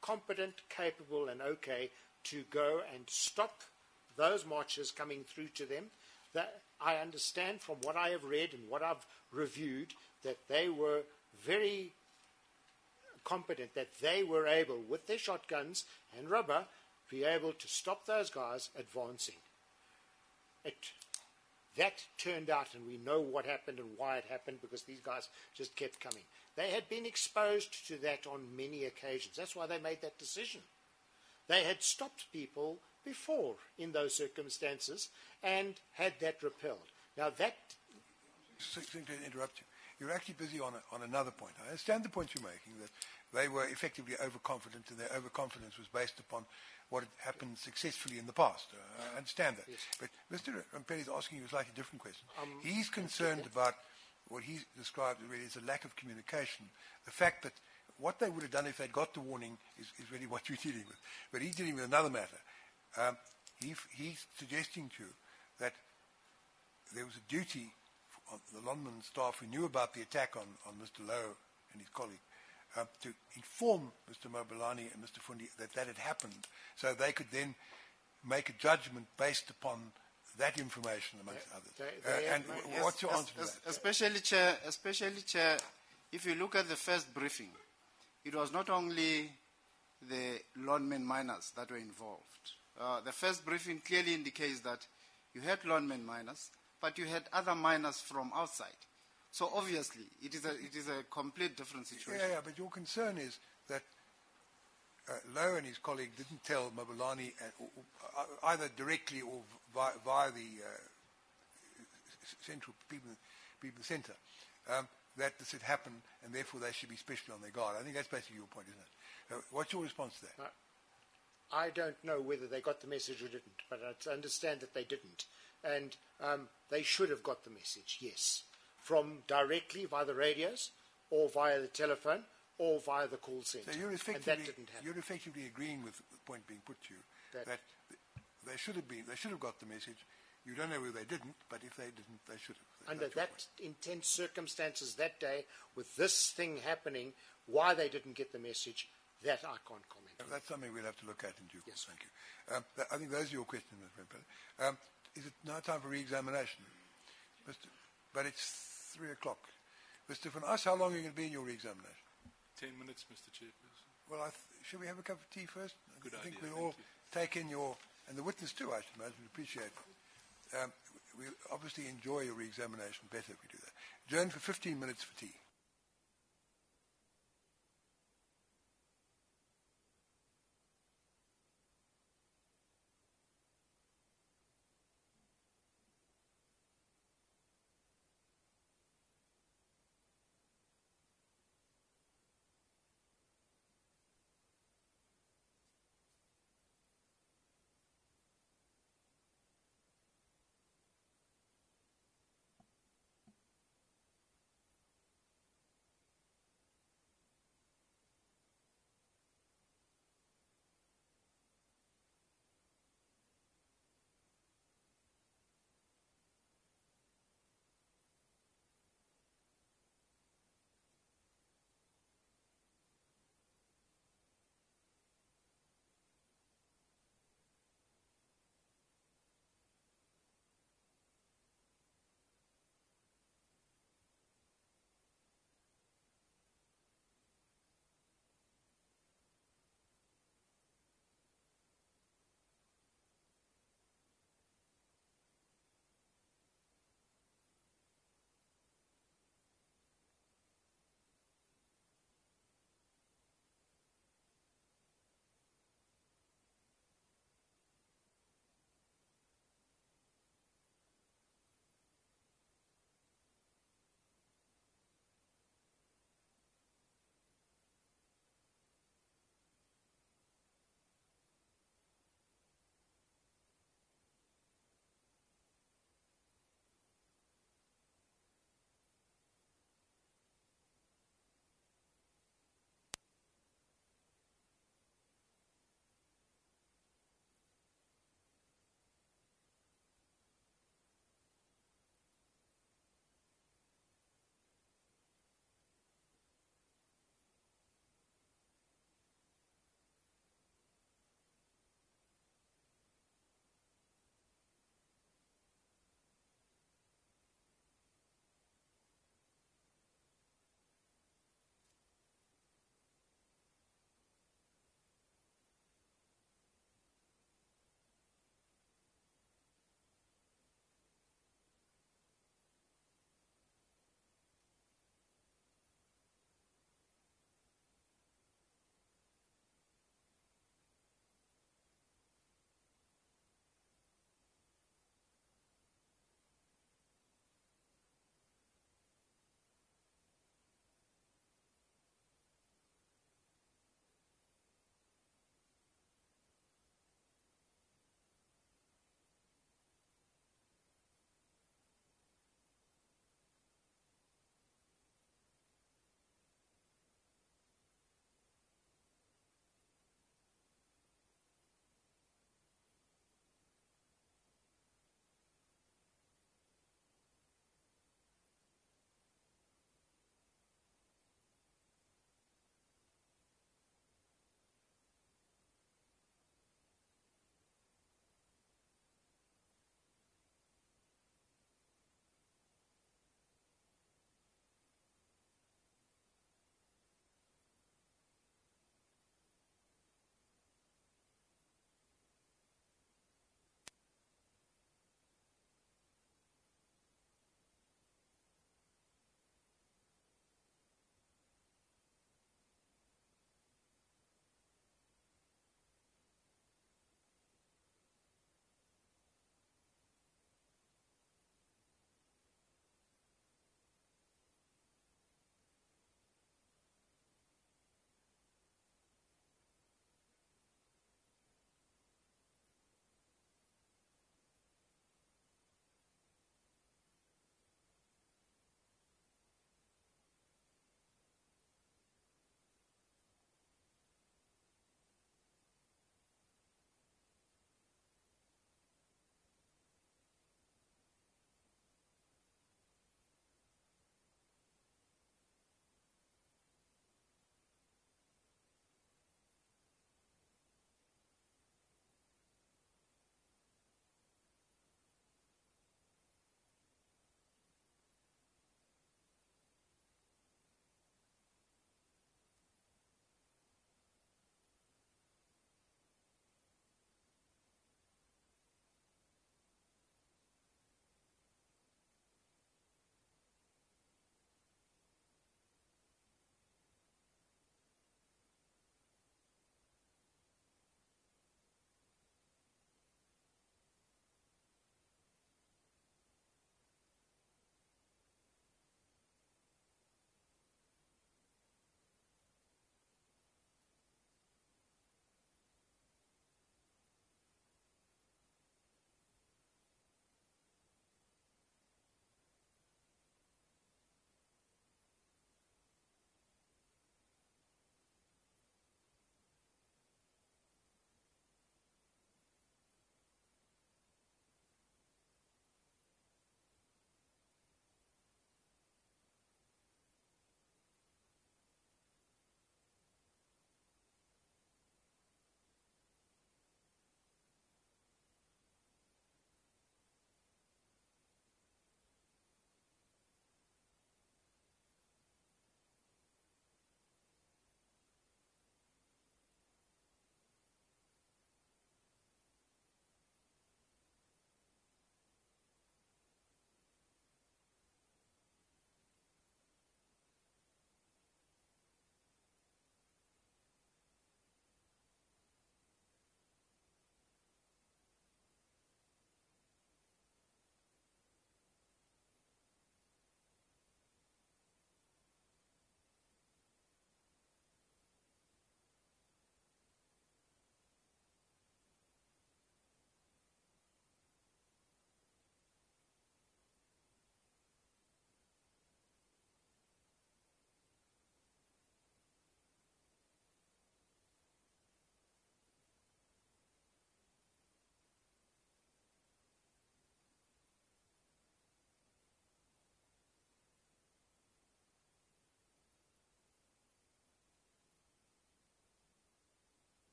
competent, capable, and okay to go and stop those marchers coming through to them. That I understand from what I have read and what I've reviewed that they were very competent that they were able, with their shotguns and rubber, be able to stop those guys advancing. That turned out, and we know what happened and why it happened, because these guys just kept coming. They had been exposed to that on many occasions. That's why they made that decision. They had stopped people before in those circumstances and had that repelled. Now that... Sorry to interrupt you. You're actually busy on another point. I understand the point you're making, that they were effectively overconfident, and their overconfidence was based upon what had happened successfully in the past. I understand that. Yes. But Mr. Rampelli is asking you a slightly different question. He's concerned about what he described really as a lack of communication. The fact that what they would have done if they'd got the warning is really what you're dealing with. But he's dealing with another matter. He's suggesting to you that there was a duty for the Lonmin staff who knew about the attack on Mr. Lowe and his colleague to inform Mr. Mobilani and Mr. Fundi that had happened, so they could then make a judgment based upon that information, amongst others. What's your answer to that? Especially, Chair, if you look at the first briefing, it was not only the Lonmin miners that were involved. The first briefing clearly indicates that you had Lonmin miners, but you had other miners from outside. So obviously, it is a complete different situation. Yeah, but your concern is that Lowe and his colleague didn't tell Mobilani either directly or via the central people centre that this had happened, and therefore they should be specially on their guard. I think that's basically your point, isn't it? What's your response to that? I don't know whether they got the message or didn't, but I understand that they didn't. And they should have got the message, yes, from directly via the radios or via the telephone or via the call centre. So you're you're effectively agreeing with the point being put to you that they should have got the message. You don't know whether they didn't, but if they didn't, they should have. Under that intense circumstances that day, with this thing happening, why they didn't get the message, that I can't comment on. That's something we'll have to look at in due course. Yes. Thank you. I think those are your questions, Mr. Rampelli. Is it now time for re-examination? But it's 3 o'clock. Mr. Van As, how long are you going to be in your re-examination? 10 minutes, Mr. Chairperson. Well, should we have a cup of tea first? Good I think idea, we all take in and the witness too, I should imagine, we appreciate it. We obviously enjoy your re-examination better if we do that. Adjourn for 15 minutes for tea.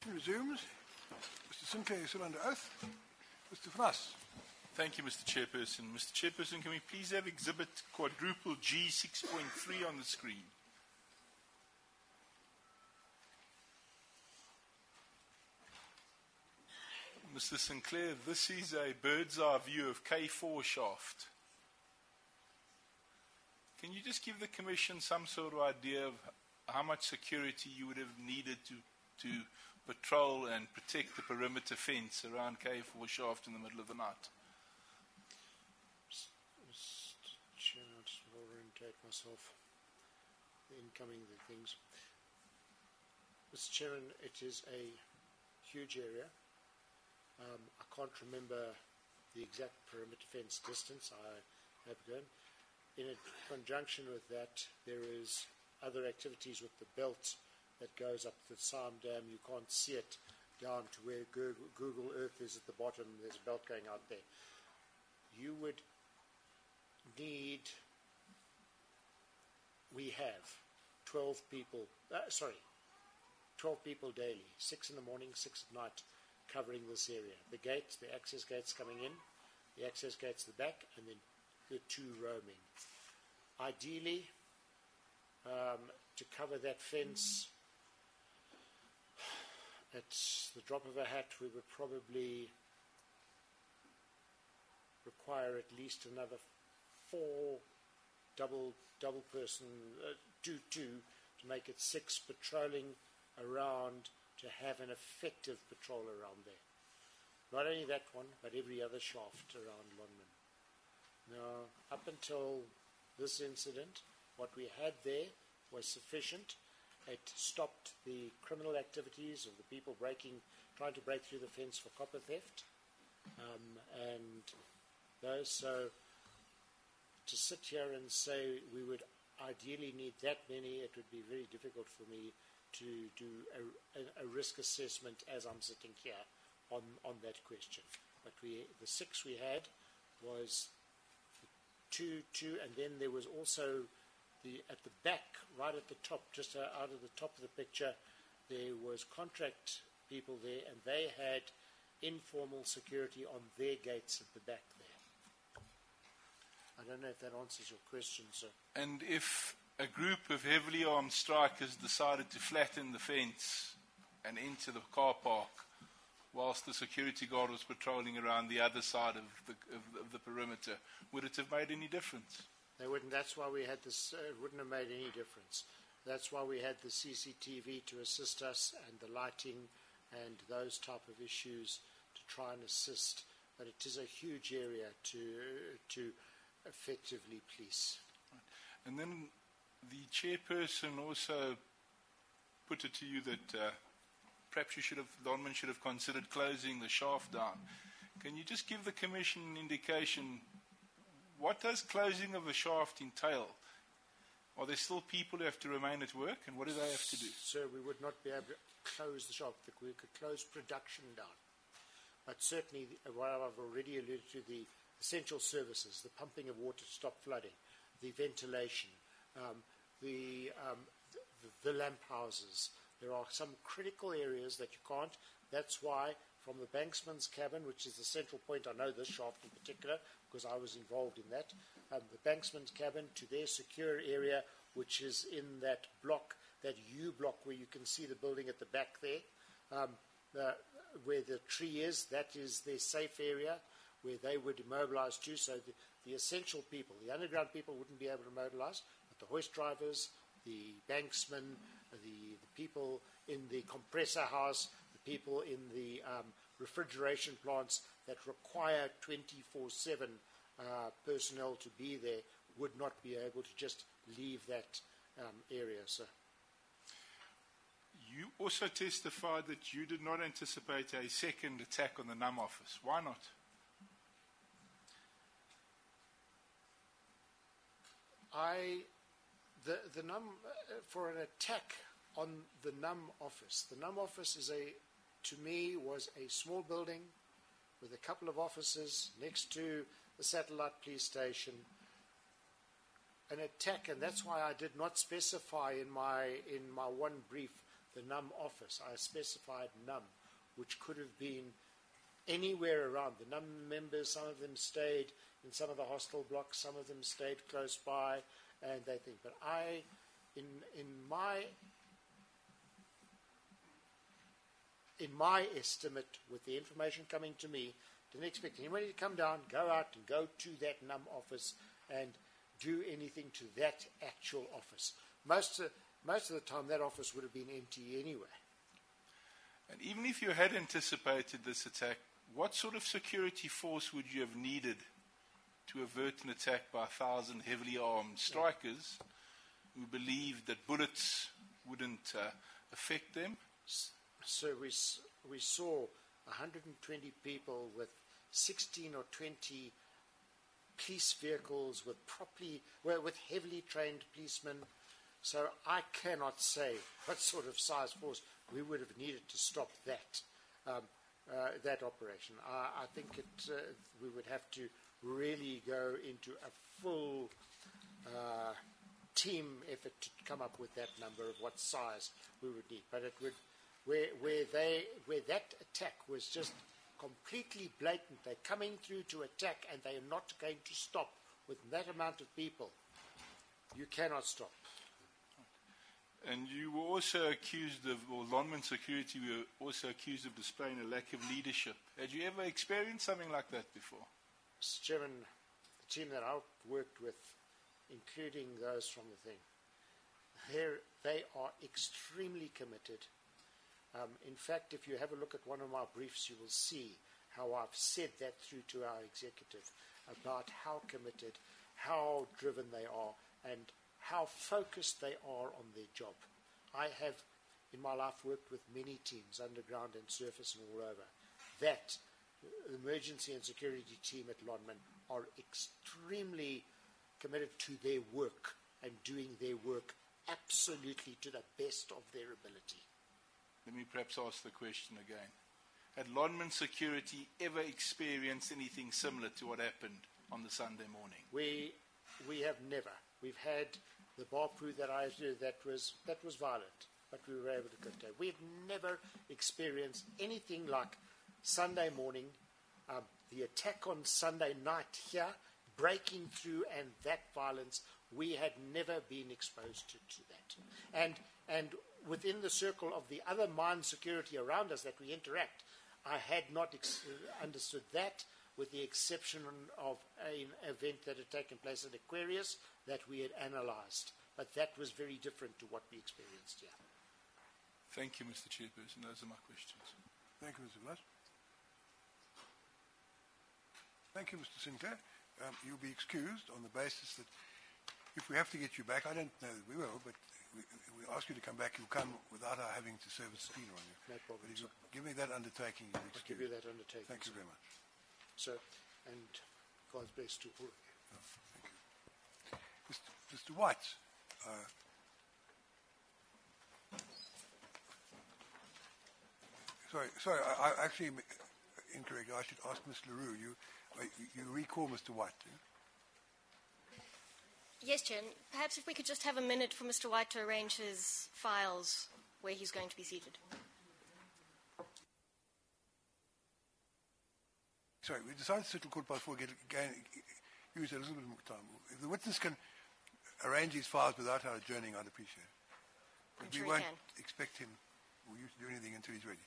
session resumes. Mr. Sinclair is still under oath. Mr. Vnas. Thank you, Mr. Chairperson. Mr. Chairperson, can we please have exhibit quadruple G 6.3 on the screen? Mr. Sinclair, this is a bird's eye view of K4 shaft. Can you just give the Commission some sort of idea of how much security you would have needed to patrol and protect the perimeter fence around K4 shaft in the middle of the night? Mr. Chairman, I just want to orientate myself. The incoming things. Mr. Chairman, it is a huge area. I can't remember the exact perimeter fence distance. I have gone. In conjunction with that, there is other activities with the belt that goes up the Sam Dam. You can't see it down to where Google Earth is at the bottom. There's a belt going out there. You would need, we have 12 people, 12 people daily, 6 in the morning, 6 at night, covering this area. The gates, the access gates coming in, the access gates at the back, and then the 2 roaming. Ideally, to cover that fence, at the drop of a hat, we would probably require at least another 4 double person, 2 to make it 6 patrolling around to have an effective patrol around there. Not only that one, but every other shaft around Lonmin. Now, up until this incident, what we had there was sufficient. It stopped the criminal activities of the people trying to break through the fence for copper theft. And those, so to sit here and say we would ideally need that many, it would be very difficult for me to do a risk assessment as I'm sitting here on that question. But the 6 we had was 2, and then there was also at the back, right at the top, just out of the top of the picture, there was contract people there, and they had informal security on their gates at the back there. I don't know if that answers your question, sir. And if a group of heavily armed strikers decided to flatten the fence and enter the car park whilst the security guard was patrolling around the other side of the perimeter, would it have made any difference? They wouldn't. That's why we had this. It wouldn't have made any difference. That's why we had the CCTV to assist us, and the lighting and those type of issues to try and assist. But it is a huge area to effectively police. And then the chairperson also put it to you that perhaps Lonmin should have considered closing the shaft down. Can you just give the Commission an indication, what does closing of the shaft entail? Are there still people who have to remain at work, and what do they have to do? Sir, we would not be able to close the shaft. We could close production down. But certainly, what I've already alluded to, the essential services, the pumping of water to stop flooding, the ventilation, the lamp houses. There are some critical areas that you can't. That's why from the banksman's cabin, which is the central point, I know this shaft in particular because I was involved in that, the banksman's cabin to their secure area, which is in that block, that U block where you can see the building at the back there, where the tree is, that is their safe area where they would mobilize to. So the essential people, the underground people wouldn't be able to mobilize, but the hoist drivers, the banksmen, the people in the compressor house, the people in the refrigeration plants that require 24/7 personnel to be there would not be able to just leave that area, sir. You also testified that you did not anticipate a second attack on the NUM office. Why not? The NUM, for an attack on the NUM office. The NUM office to me, was a small building with a couple of offices next to the satellite police station. An attack, and that's why I did not specify in my one brief the NUM office. I specified NUM, which could have been anywhere around. The NUM members, some of them stayed in some of the hostel blocks, some of them stayed close by, and they think. But in my estimate, with the information coming to me, didn't expect anybody to come down, go out and go to that NUM office and do anything to that actual office. Most of the time, that office would have been empty anyway. And even if you had anticipated this attack, what sort of security force would you have needed to avert an attack by 1,000 heavily armed strikers who believed that bullets wouldn't affect them? So we saw 120 people with 16 or 20 police vehicles with heavily trained policemen. So I cannot say what sort of size force we would have needed to stop that that operation. I think we would have to really go into a full team effort to come up with that number of what size we would need. But it would, where that attack was just completely blatant. They're coming through to attack, and they are not going to stop with that amount of people. You cannot stop. And you were also accused of, or Lonmin Security were also accused of displaying a lack of leadership. Had you ever experienced something like that before? Mr. Chairman, the team that I've worked with, including those from the thing, they are extremely committed. In fact, if you have a look at one of my briefs, you will see how I've said that through to our executive about how committed, how driven they are, and how focused they are on their job. I have, in my life, worked with many teams, underground and surface and all over. That, the emergency and security team at Lonmin are extremely committed to their work and doing their work absolutely to the best of their ability. Let me perhaps ask the question again. Had Lonmin Security ever experienced anything similar to what happened on the Sunday morning? We have never. We've had the Barpoo that I did that was violent, but we were able to contain. We've never experienced anything like Sunday morning, the attack on Sunday night here, breaking through, and that violence. We had never been exposed to that. And within the circle of the other mine security around us that we interact, I had not understood that, with the exception of an event that had taken place at Aquarius that we had analysed. But that was very different to what we experienced here. Thank you, Mr. Chairperson. Those are my questions. Thank you, Mr. Blou. Thank you, Mr. Sinclair. You'll be excused on the basis that if we have to get you back, I don't know that we will, but we ask you to come back, you'll come without our having to serve a subpoena on you. No problem. But if you give me that undertaking, you'll be I'll excused. give you that undertaking. Thank you very much. So, and God's bless to all of you. Oh, thank you. Mr. White. Sorry, I actually incorrect. I should ask Ms. LaRue. You recall Mr. White, do you? Yes, Chair. Perhaps if we could just have a minute for Mr. White to arrange his files where he's going to be seated. Sorry, we decided to settle court by 4. Use a little bit more time. If the witness can arrange his files without our adjourning, I'd appreciate it. But I'm sure we won't he can. expect him or you to do anything until he's ready.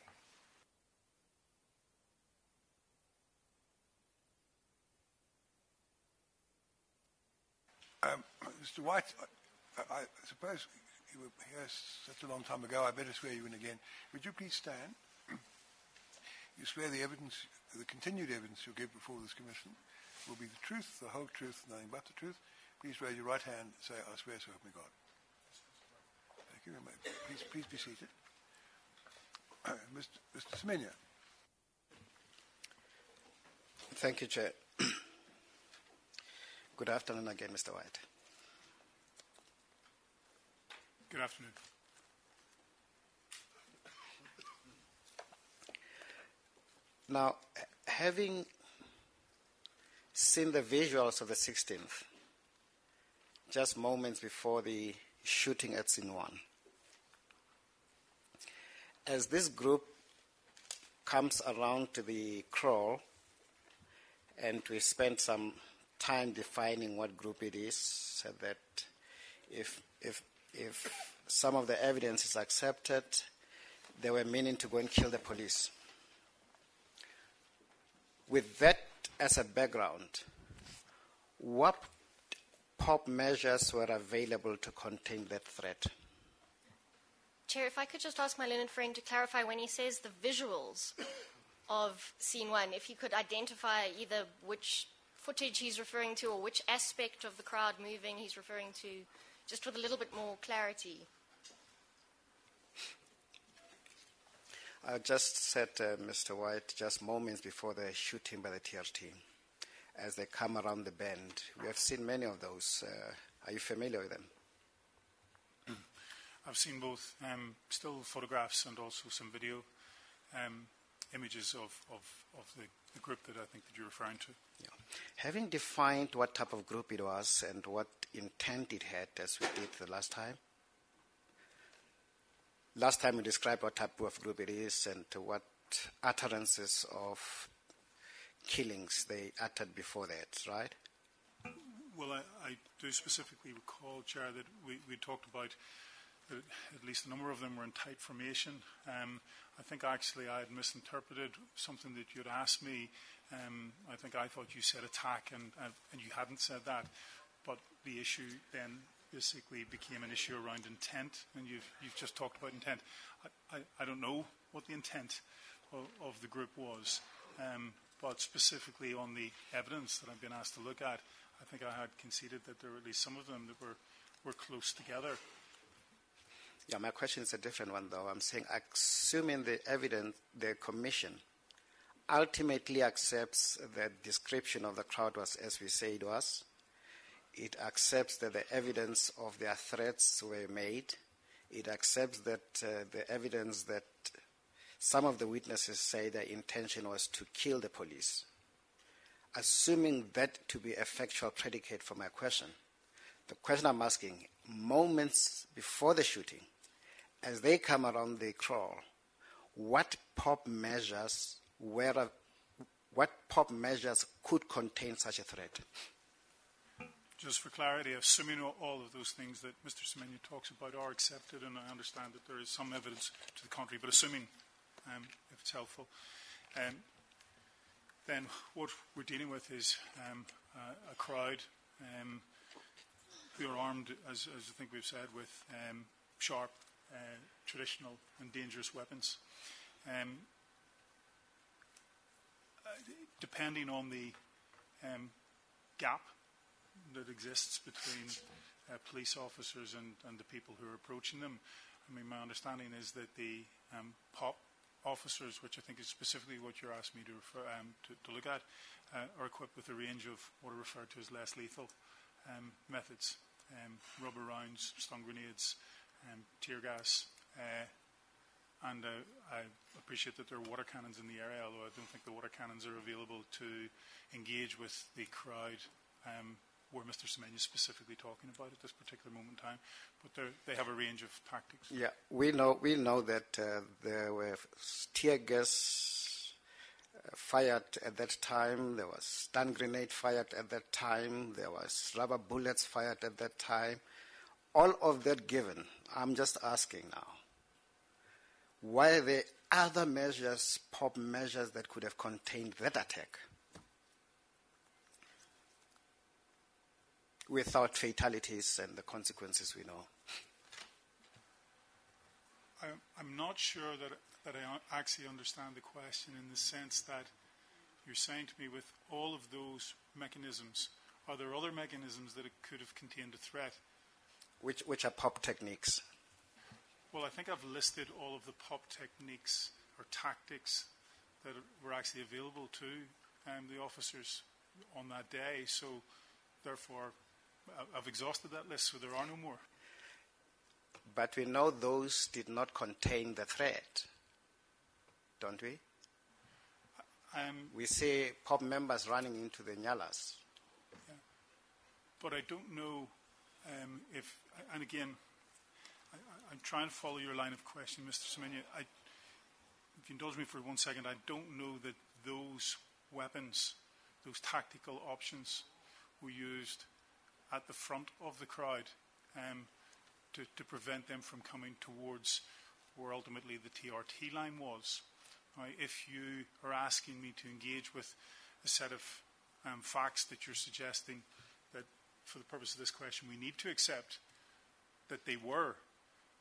Mr. White, I suppose you were here such a long time ago, I better swear you in again. Would you please stand? You swear the evidence, the continued evidence you'll give before this commission will be the truth, the whole truth, nothing but the truth. Please raise your right hand and say, I swear so help me God. Thank you. Please be seated. Mr. Semenya. Thank you, Chair. Good afternoon again, Mr. White. Good afternoon. Now, having seen the visuals of the 16th, just moments before the shooting at Scene 1, as this group comes around to the crawl, and we spent some time defining what group it is, so that if some of the evidence is accepted, they were meaning to go and kill the police. With that as a background, what POP measures were available to contain that threat? Chair, if I could just ask my learned friend to clarify when he says the visuals of scene one, if he could identify either which footage he's referring to or which aspect of the crowd moving he's referring to, just with a little bit more clarity. I just said, Mr. White, just moments before the shooting by the TRT, as they come around the bend. We have seen many of those. Are you familiar with them? I've seen both still photographs and also some video images of the group that I think that you're referring to. Yeah. Having defined what type of group it was and what intent it had, as we did the last time, we described what type of group it is and what utterances of killings they uttered before that, right? Well, I do specifically recall, Chair, that we talked about at least a number of them were in tight formation. I think actually I had misinterpreted something that you'd asked me. I think I thought you said attack and you hadn't said that. But the issue then basically became an issue around intent, and you've just talked about intent. I don't know what the intent of the group was, but specifically on the evidence that I've been asked to look at, I think I had conceded that there were at least some of them that were close together. Yeah, my question is a different one, though. I'm saying, assuming the evidence, the commission ultimately accepts that description of the crowd was as we say it was, it accepts that the evidence of their threats were made, it accepts that the evidence that some of the witnesses say their intention was to kill the police. Assuming that to be a factual predicate for my question, the question I'm asking, moments before the shooting, as they come around the crawl, what POP measures could contain such a threat? Just for clarity, assuming all of those things that Mr. Semenya talks about are accepted, and I understand that there is some evidence to the contrary, but assuming, if it's helpful, then what we're dealing with is a crowd who are armed, as I think we've said, with sharp, traditional and dangerous weapons. Depending on the gap that exists between police officers and the people who are approaching them, I mean, my understanding is that the POP officers, which I think is specifically what you're asking me to refer to look at, are equipped with a range of what are referred to as less lethal methods: rubber rounds, stun grenades, tear gas, and I appreciate that there are water cannons in the area, although I don't think the water cannons are available to engage with the crowd where Mr. Semenya is specifically talking about at this particular moment in time. But they have a range of tactics. Yeah, we know that there were tear gas fired at that time. There was stun grenade fired at that time. There was rubber bullets fired at that time. All of that given, I'm just asking now, why are there other measures, POP measures, that could have contained that attack without fatalities and the consequences we know? I'm not sure that I actually understand the question, in the sense that you're saying to me, with all of those mechanisms, are there other mechanisms that it could have contained a threat? Which are POP techniques? Well, I think I've listed all of the POP techniques or tactics that were actually available to the officers on that day. So, therefore, I've exhausted that list, so there are no more. But we know those did not contain the threat, don't we? We see POP members running into the nyalas. Yeah. But I don't know if, and again, I'm trying to follow your line of questioning, Mr. Semenya. if you indulge me for 1 second, I don't know that those weapons, those tactical options, were used at the front of the crowd to prevent them from coming towards where ultimately the TRT line was. If you are asking me to engage with a set of facts that you're suggesting that, for the purpose of this question, we need to accept that they were,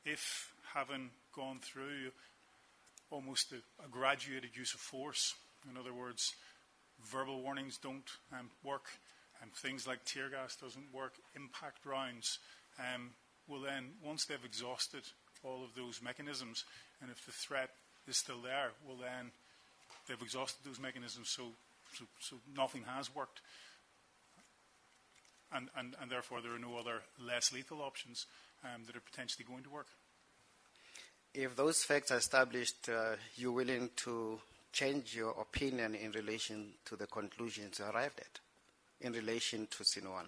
if having gone through almost a graduated use of force, in other words, verbal warnings don't work, and things like tear gas doesn't work, impact rounds, will then, once they've exhausted all of those mechanisms, and if the threat is still there, well then they've exhausted those mechanisms, so nothing has worked. And therefore there are no other less lethal options that are potentially going to work. If those facts are established, you're willing to change your opinion in relation to the conclusions you arrived at, in relation to Scene 1?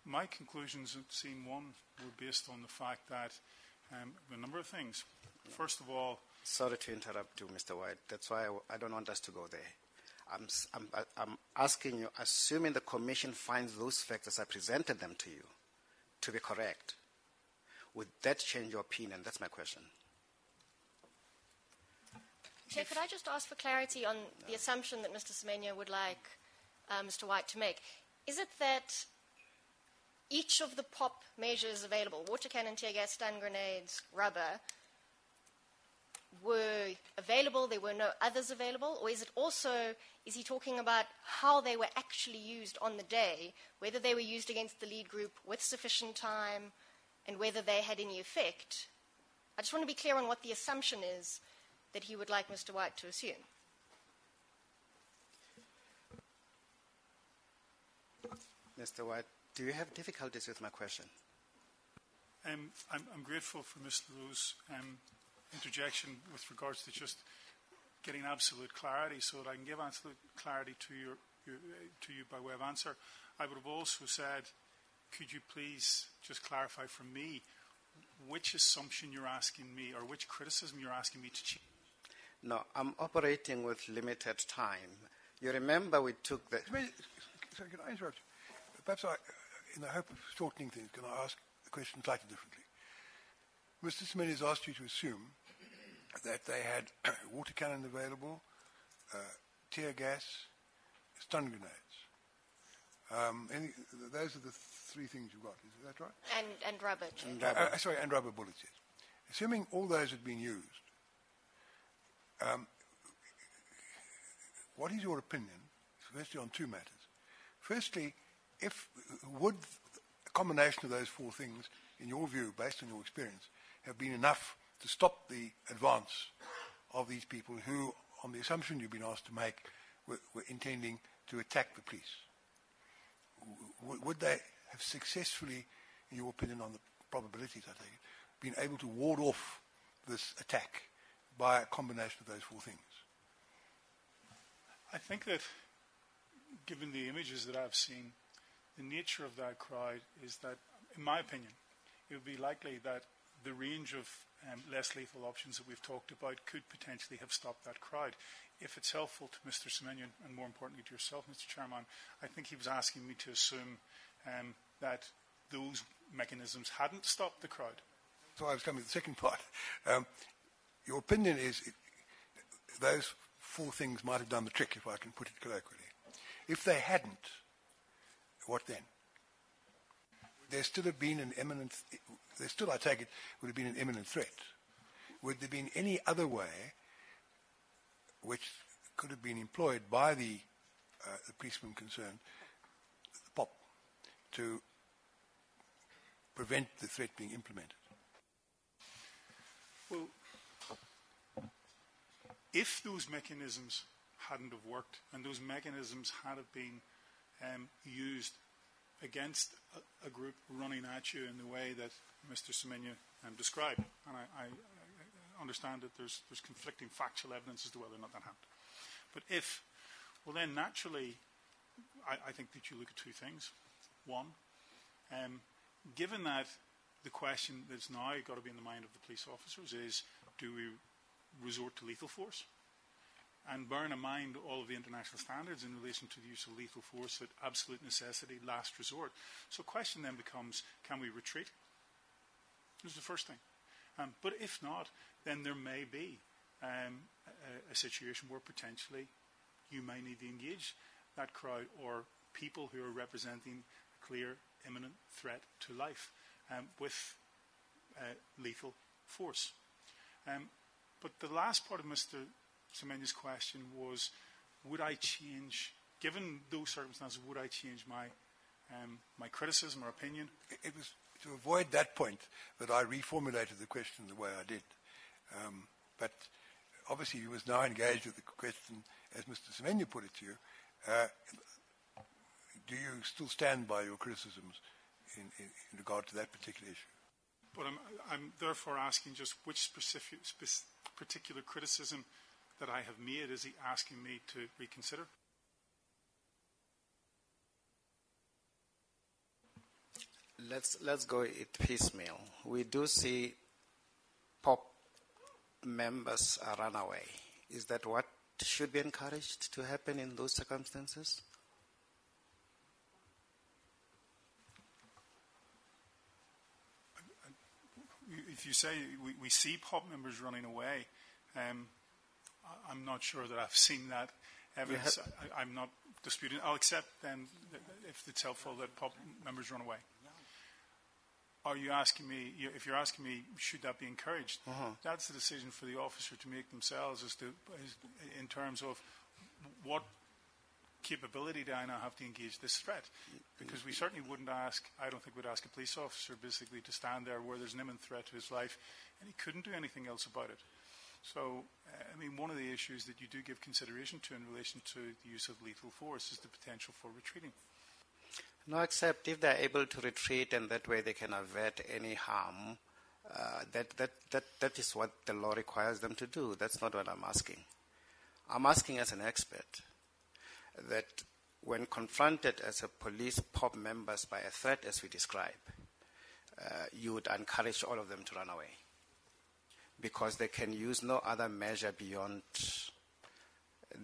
My conclusions at Scene 1 were based on the fact that a number of things. First of all... Sorry to interrupt you, Mr. White. That's why I don't want us to go there. I'm asking you, assuming the Commission finds those facts as I presented them to you to be correct, would that change your opinion? That's my question. Chair, could I just ask for clarity on the assumption that Mr. Semenya would like Mr. White to make? Is it that each of the POP measures available, water cannon, tear gas, stun grenades, rubber, were available, there were no others available? Or is it also, is he talking about how they were actually used on the day, whether they were used against the lead group with sufficient time, and whether they had any effect? I just want to be clear on what the assumption is that he would like Mr. White to assume. Mr. White, do you have difficulties with my question? I'm grateful for Mr. Lou's interjection with regards to just getting absolute clarity so that I can give absolute clarity to you by way of answer. I would have also said, could you please just clarify for me which assumption you're asking me or which criticism you're asking me to change? No, I'm operating with limited time. You remember we took the... Sorry, can I interrupt you? Perhaps in the hope of shortening things, can I ask the question slightly differently? Mr. Semenya has asked you to assume that they had water cannon available, tear gas, stun grenades. Those are the three things you've got, is that right? And rubber. Sorry, and rubber bullets, yes. Assuming all those had been used, what is your opinion, firstly, on two matters? Firstly, would a combination of those four things, in your view, based on your experience, have been enough to stop the advance of these people who, on the assumption you've been asked to make, were intending to attack the police? Would they have successfully, in your opinion on the probabilities, I take it, been able to ward off this attack by a combination of those four things? I think that, given the images that I've seen, the nature of that crowd is that, in my opinion, it would be likely that the range of less lethal options that we've talked about could potentially have stopped that crowd. If it's helpful to Mr. Semenya, and more importantly to yourself, Mr. Chairman, I think he was asking me to assume that those mechanisms hadn't stopped the crowd. So I was coming to the second part. Your opinion is those four things might have done the trick, if I can put it colloquially. If they hadn't, what then? There still have been an imminent, there still, I take it, would have been an imminent threat. Would there have been any other way which could have been employed by the policeman concerned, the POP, to prevent the threat being implemented? Well, if those mechanisms hadn't have worked and those mechanisms had have been used against a group running at you in the way that Mr. Semenya described, and I understand that there's conflicting factual evidence as to whether or not that happened. But if, well then naturally, I think that you look at two things. One, given that the question that's now got to be in the mind of the police officers is, do we resort to lethal force. And bearing in mind all of the international standards in relation to the use of lethal force at absolute necessity, last resort. So the question then becomes, can we retreat? This is the first thing. But if not, then there may be a situation where potentially you may need to engage that crowd or people who are representing a clear, imminent threat to life with lethal force. But the last part of Mr. Semenya's question was, would I change, given those circumstances, would I change my my criticism or opinion? It was to avoid that point that I reformulated the question the way I did. But obviously you must now engage with the question as Mr. Semenya put it to you. Do you still stand by your criticisms in regard to that particular issue? But I'm therefore asking just which particular criticism that I have made is he asking me to reconsider? Let's go it piecemeal. We do see POP members run away. Is that what should be encouraged to happen in those circumstances? If you say we see POP members running away, I'm not sure that I've seen that evidence. I'm not disputing. I'll accept then if it's helpful that POP members run away. Are you asking me, if you're asking me, should that be encouraged? That's the decision for the officer to make themselves in terms of what capability do I now have to engage this threat? Because we certainly wouldn't ask, I don't think we'd ask a police officer basically to stand there where there's an imminent threat to his life and he couldn't do anything else about it. So, I mean, one of the issues that you do give consideration to in relation to the use of lethal force is the potential for retreating. No, except if they're able to retreat and that way they can avert any harm, that is what the law requires them to do. That's not what I'm asking. I'm asking as an expert that when confronted as a police POP members by a threat as we describe, you would encourage all of them to run away because they can use no other measure beyond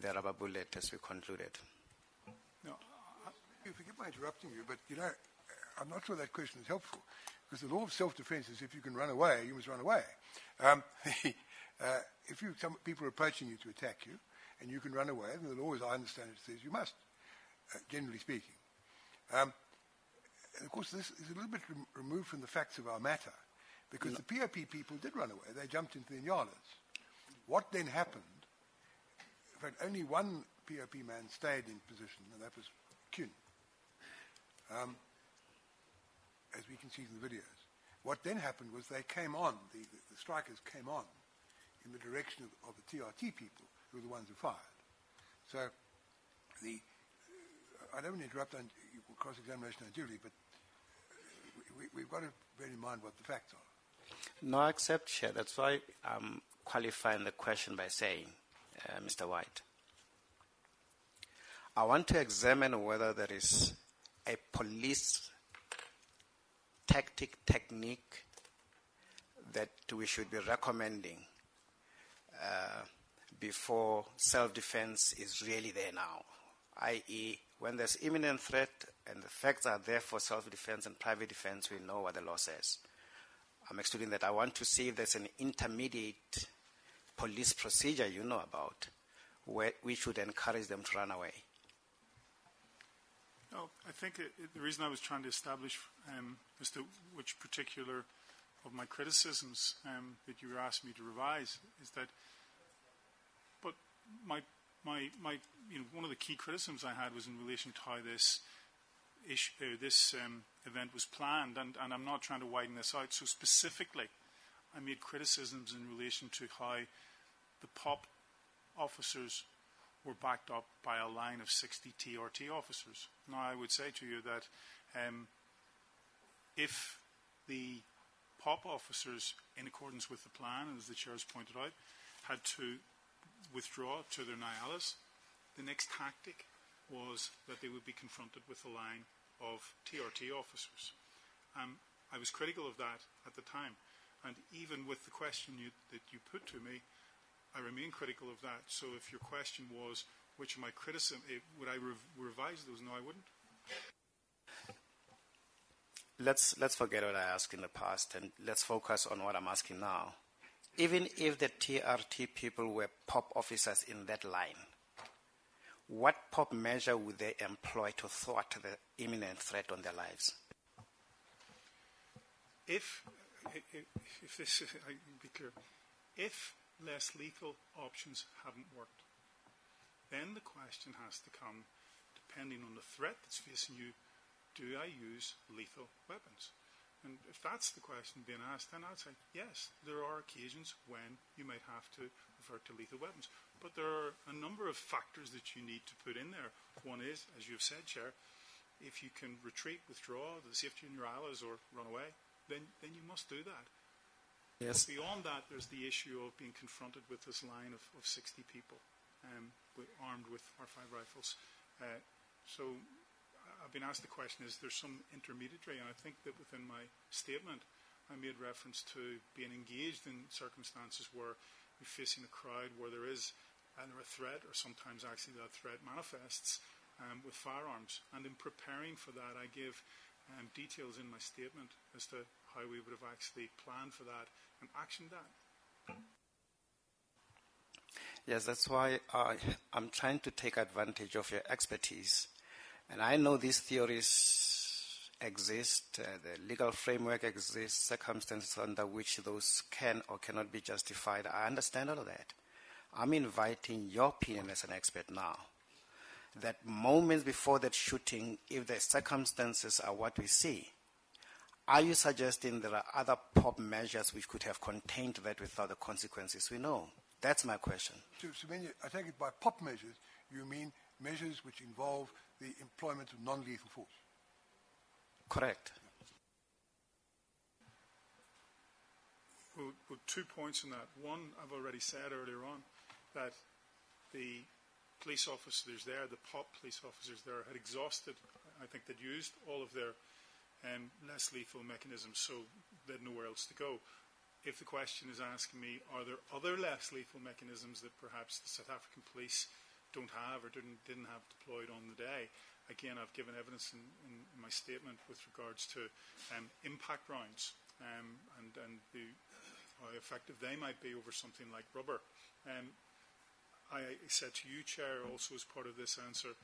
the rubber bullet as we concluded. Forgive my interrupting you, but, I'm not sure that question is helpful because the law of self-defense is if you can run away, you must run away. If some people are approaching you to attack you and you can run away, then the law, as I understand it, says you must, generally speaking. And, of course, this is a little bit removed from the facts of our matter because the POP people did run away. They jumped into the Nyalas. What then happened, in fact, only one POP man stayed in position, and that was Kuhn. As we can see in the videos. What then happened was they came on, the strikers came on in the direction of the TRT people, who were the ones who fired. So, I don't want to interrupt on cross-examination unduly, but we've got to bear in mind what the facts are. No, except, Chair, that's why I'm qualifying the question by saying, Mr. White, I want to examine whether there is a police technique that we should be recommending before self-defense is really there now, i.e., when there's imminent threat and the facts are there for self-defense and private defense, we know what the law says. I'm excluding that. I want to see if there's an intermediate police procedure you know about where we should encourage them to run away. No, I think the reason I was trying to establish as to which particular of my criticisms that you were asking me to revise is that, but my one of the key criticisms I had was in relation to how this event was planned, and I'm not trying to widen this out. So specifically, I made criticisms in relation to how the POP officers were backed up by a line of 60 TRT officers. Now, I would say to you that if the POP officers, in accordance with the plan, as the Chair has pointed out, had to withdraw to their Nyalas, the next tactic was that they would be confronted with a line of TRT officers. I was critical of that at the time, and even with the question that you put to me, I remain critical of that. So if your question was, which of my criticism, would I revise those? No, I wouldn't. Let's forget what I asked in the past and let's focus on what I'm asking now. Even if the TRT people were POP officers in that line, what POP measure would they employ to thwart the imminent threat on their lives? If this is, I can be clear, if less lethal options haven't worked, then the question has to come, depending on the threat that's facing you, do I use lethal weapons? And if that's the question being asked, then I'd say, yes, there are occasions when you might have to revert to lethal weapons. But there are a number of factors that you need to put in there. One is, as you've said, Chair, if you can retreat, withdraw, to the safety of your allies or run away, then you must do that. Yes. Beyond that, there's the issue of being confronted with this line of 60 people armed with R5 rifles. So I've been asked the question, is there some intermediary? And I think that within my statement, I made reference to being engaged in circumstances where you're facing a crowd where there is either a threat or sometimes actually that threat manifests with firearms. And in preparing for that, I give details in my statement as to how we would have actually planned for that and actioned that. Yes, that's why I'm trying to take advantage of your expertise. And I know these theories exist, the legal framework exists, circumstances under which those can or cannot be justified. I understand all of that. I'm inviting your opinion as an expert now, that moments before that shooting, if the circumstances are what we see, are you suggesting there are other POP measures which could have contained that without the consequences we know? That's my question. So I take it by POP measures, you mean measures which involve the employment of non-lethal force? Correct. Well, 2 points on that. One, I've already said earlier on that the police officers there, the POP police officers there, had exhausted, I think they'd used all of their less lethal mechanisms, so they had nowhere else to go. If the question is asking me, are there other less lethal mechanisms that perhaps the South African police don't have or didn't have deployed on the day, again, I've given evidence in my statement with regards to impact rounds and how effective they might be over something like rubber. I said to you, Chair, also as part of this answer,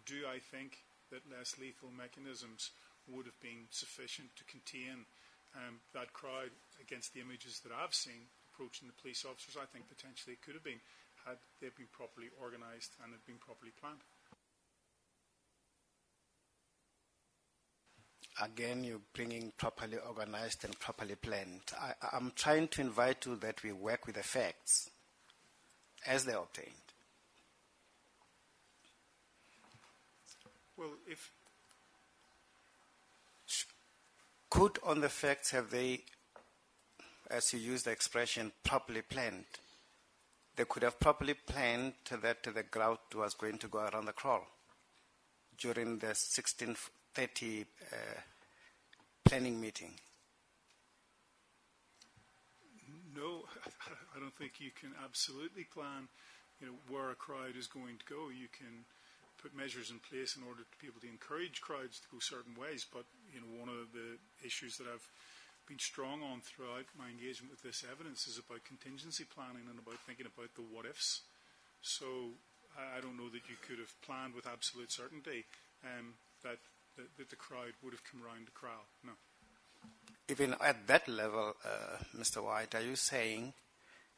do I think that less lethal mechanisms would have been sufficient to contain that crowd against the images that I've seen approaching the police officers? I think potentially it could have been, had they been properly organised and had been properly planned. Again, you're bringing properly organised and properly planned. I'm trying to invite you that we work with the facts as they're obtained. Well, if... Could on the facts have they, as you use the expression, properly planned? They could have properly planned that the crowd was going to go around the crawl during the 16:30 planning meeting. No, I don't think you can absolutely plan, where a crowd is going to go. You can put measures in place in order to be able to encourage crowds to go certain ways. But one of the issues that I've been strong on throughout my engagement with this evidence is about contingency planning and about thinking about the what-ifs. So I don't know that you could have planned with absolute certainty that the crowd would have come round the crowd. No. Even at that level, Mr. White, are you saying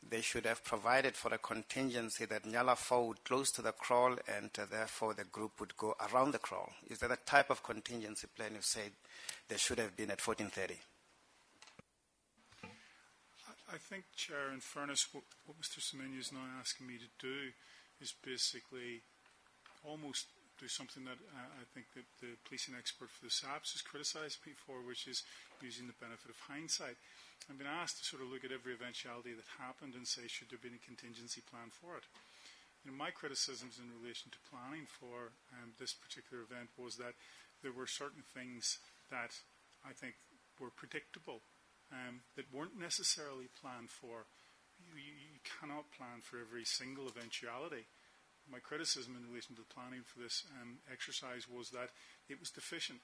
they should have provided for a contingency that Nyala 4 would close to the crawl and therefore the group would go around the crawl? Is that the type of contingency plan you said there should have been at 14:30? I think, Chair, in fairness, what Mr. Semenya is now asking me to do is basically almost do something that I think that the policing expert for the SAPS has criticised me for, which is using the benefit of hindsight. I've been asked to sort of look at every eventuality that happened and say, should there be a contingency plan for it? My criticisms in relation to planning for this particular event was that there were certain things that I think were predictable that weren't necessarily planned for you cannot plan for every single eventuality. My criticism in relation to the planning for this exercise was that it was deficient,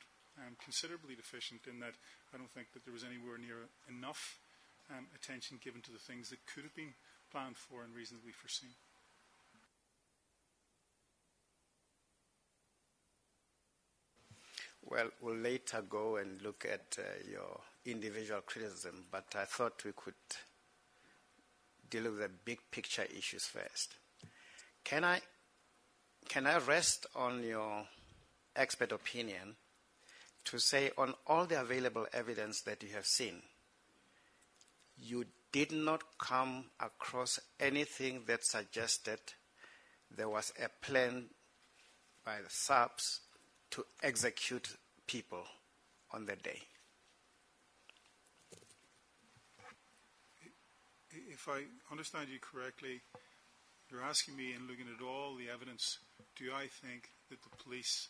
considerably deficient, in that I don't think that there was anywhere near enough attention given to the things that could have been planned for and reasonably foreseen. Well, we'll later go and look at your individual criticism, but I thought we could deal with the big picture issues first. Can I rest on your expert opinion to say, on all the available evidence that you have seen, you did not come across anything that suggested there was a plan by the SAPS to execute people on the day? If I understand you correctly, you're asking me, in looking at all the evidence, do I think that the police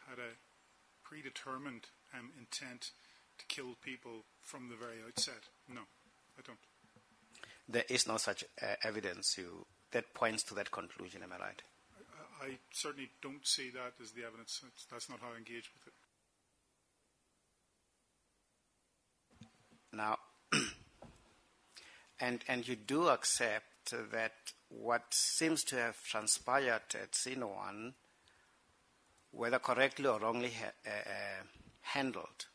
had a predetermined intent to kill people from the very outset? No, I don't. There is no such evidence that points to that conclusion, am I right? I certainly don't see that as the evidence. That's not how I engage with it. Now, and you do accept that what seems to have transpired at Scene 1, whether correctly or wrongly handled,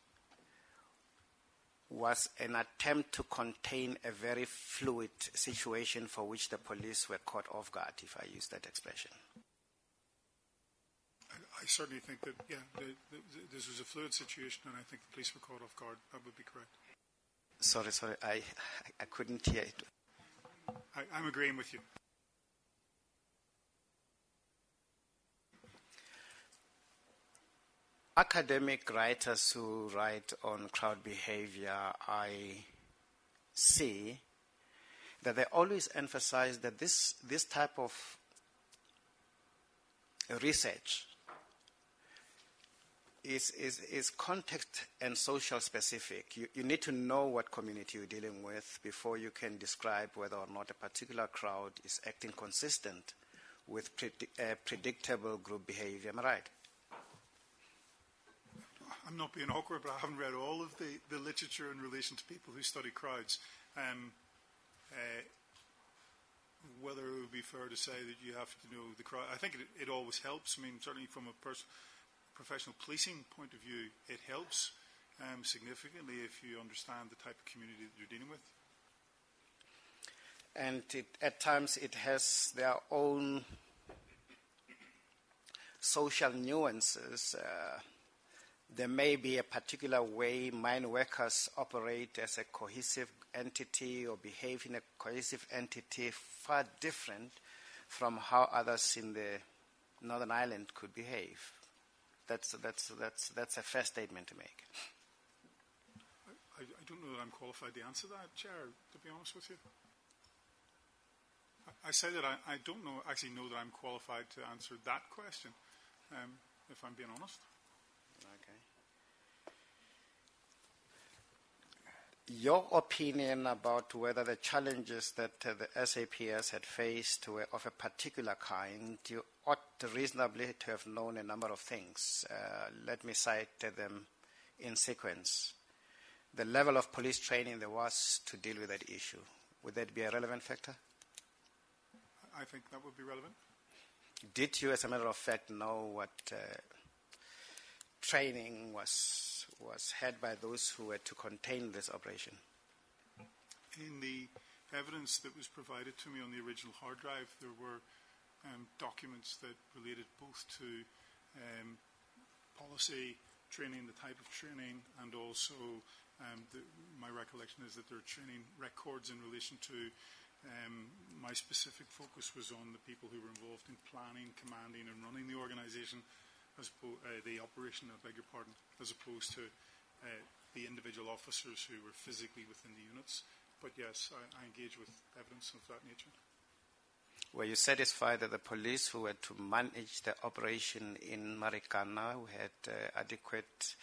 was an attempt to contain a very fluid situation for which the police were caught off guard, if I use that expression. I certainly think that, this was a fluid situation, and I think the police were caught off guard. That would be correct. Sorry, I couldn't hear it. I'm agreeing with you. Academic writers who write on crowd behavior, I see that they always emphasize that this type of research is context and social specific. You need to know what community you're dealing with before you can describe whether or not a particular crowd is acting consistent with predictable group behavior. Am I right? I'm not being awkward, but I haven't read all of the literature in relation to people who study crowds. Whether it would be fair to say that you have to know the crowd, I think it always helps. I mean, certainly from a professional policing point of view, it helps significantly if you understand the type of community that you're dealing with. And at times it has their own social nuances. There may be a particular way mine workers operate as a cohesive entity or behave in a cohesive entity far different from how others in the Northern Ireland could behave. That's a fair statement to make. I don't know that I'm qualified to answer that, Chair, to be honest with you. I say that I don't actually know that I'm qualified to answer that question, if I'm being honest. Your opinion about whether the challenges that the SAPS had faced were of a particular kind, you ought reasonably to have known a number of things. Let me cite them in sequence. The level of police training there was to deal with that issue. Would that be a relevant factor? I think that would be relevant. Did you, as a matter of fact, know what training was had by those who were to contain this operation? In the evidence that was provided to me on the original hard drive, there were documents that related both to policy training, the type of training, and also my recollection is that there are training records in relation to my specific focus was on the people who were involved in planning, commanding, and running the organisation, the operation, I beg your pardon, as opposed to the individual officers who were physically within the units. But yes, I engage with evidence of that nature. Were you satisfied that the police who were to manage the operation in Marikana had adequate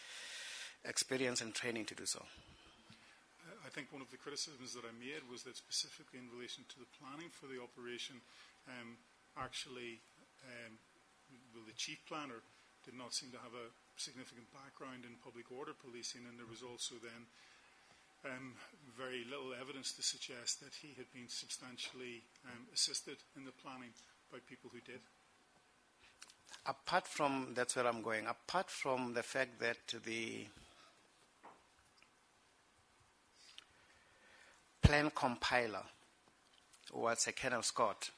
experience and training to do so? I I think one of the criticisms that I made was that specifically in relation to the planning for the operation, the chief planner did not seem to have a significant background in public order policing, and there was also then very little evidence to suggest that he had been substantially assisted in the planning by people who did. Apart from, that's where I'm going, apart from the fact that the plan compiler was a Colonel Scott,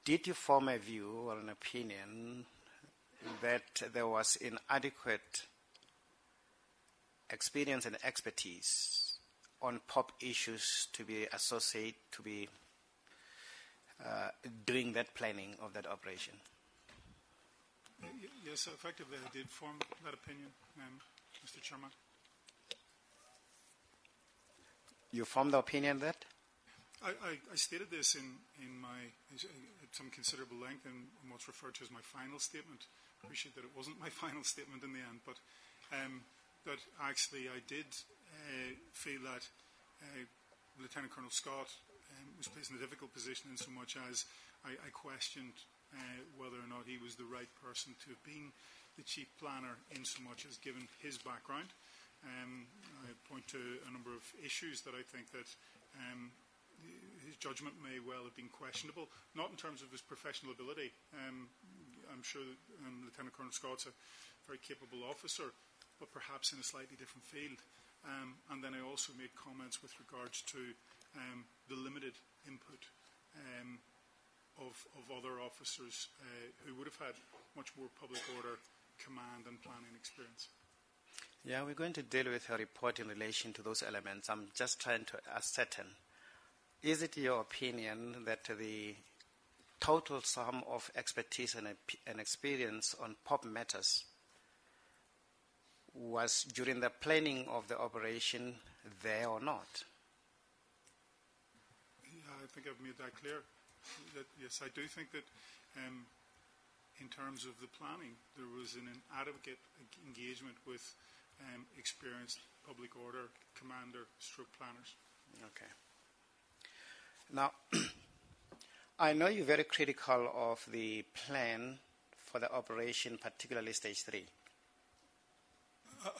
did you form a view or an opinion that there was inadequate experience and expertise on POP issues to be associated, to be doing that planning of that operation? Yes, effectively I did form that opinion, Mr. Chairman. You formed the opinion that? I stated this in at some considerable length in what's referred to as my final statement. I appreciate that it wasn't my final statement in the end, but that actually I did feel that Lieutenant Colonel Scott was placed in a difficult position in so much as I questioned whether or not he was the right person to have been the chief planner in so much as given his background. I point to a number of issues that I think that his judgment may well have been questionable, not in terms of his professional ability. I'm sure that Lieutenant Colonel Scott's a very capable officer, but perhaps in a slightly different field. And then I also made comments with regards to the limited input of other officers who would have had much more public order, command and planning experience. Yeah, we're going to deal with your report in relation to those elements. I'm just trying to ascertain, is it your opinion that the total sum of expertise and experience on POP matters was during the planning of the operation there or not? Yeah, I think I've made that clear. That, yes, I do think that in terms of the planning, there was an inadequate engagement with experienced public order commander stroke planners. Okay. Now, I know you're very critical of the plan for the operation, particularly Stage 3.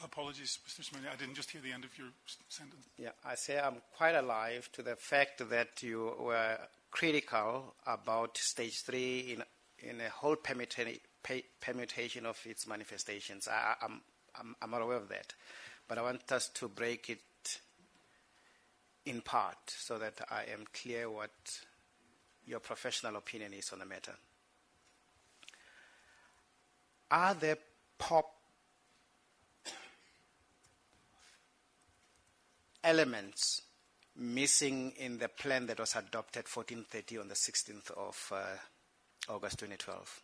Apologies, Mr. Smith, I didn't just hear the end of your sentence. Yeah, I say I'm quite alive to the fact that you were critical about Stage 3 in a whole permutation of its manifestations. I'm aware of that. But I want us to break it in part so that I am clear what your professional opinion is on the matter. Are there POP elements missing in the plan that was adopted 1430 on the 16th of August 2012?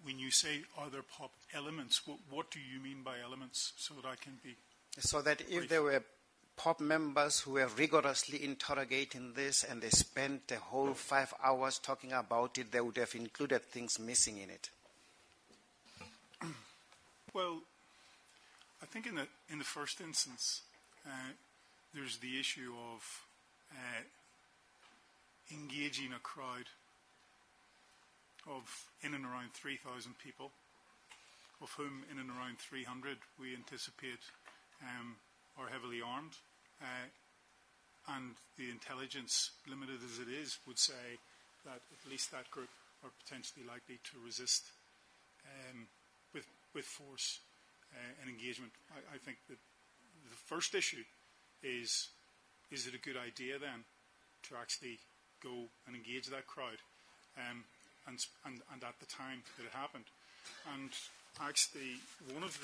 When you say are there POP elements, what do you mean by elements, so that I can be... So that if brief? there were POP members who were rigorously interrogating this and they spent the whole 5 hours talking about it, they would have included things missing in it. Well, I think in the first instance, there's the issue of engaging a crowd of in and around 3,000 people, of whom in and around 300 we anticipate are heavily armed, and the intelligence, limited as it is, would say that at least that group are potentially likely to resist with force and engagement. I think that the first issue is it a good idea then to actually go and engage that crowd, and at the time that it happened. And actually one of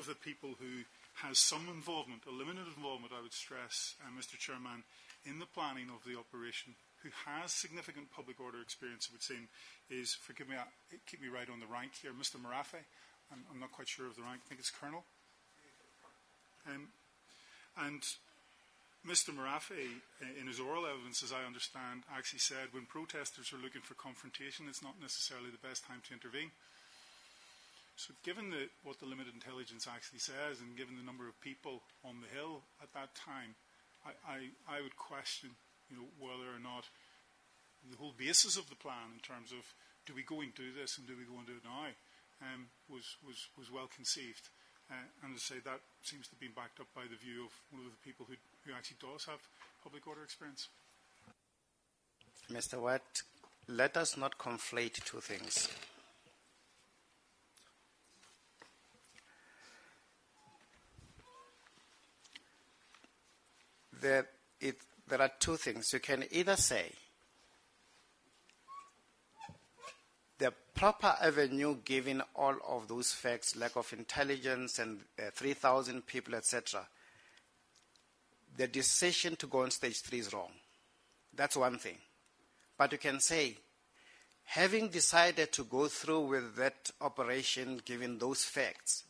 the people who has some involvement, a limited involvement I would stress, Mr. Chairman, in the planning of the operation, who has significant public order experience, it would seem, is, forgive me, keep me right on the rank here, Mr. Marafe. I'm not quite sure of the rank. I think it's Colonel. And Mr. Marafi, in his oral evidence, as I understand, actually said when protesters are looking for confrontation, it's not necessarily the best time to intervene. So given what the limited intelligence actually says, and given the number of people on the hill at that time, I would question, whether or not the whole basis of the plan in terms of do we go and do this and do we go and do it now was well conceived. And as I say, that seems to be backed up by the view of one of the people who actually does have public order experience. Mr. Watt, let us not conflate two things. There are two things. You can either say the proper avenue, given all of those facts, lack of intelligence and 3,000 people, etc., the decision to go on stage 3 is wrong. That's one thing. But you can say, having decided to go through with that operation, given those facts,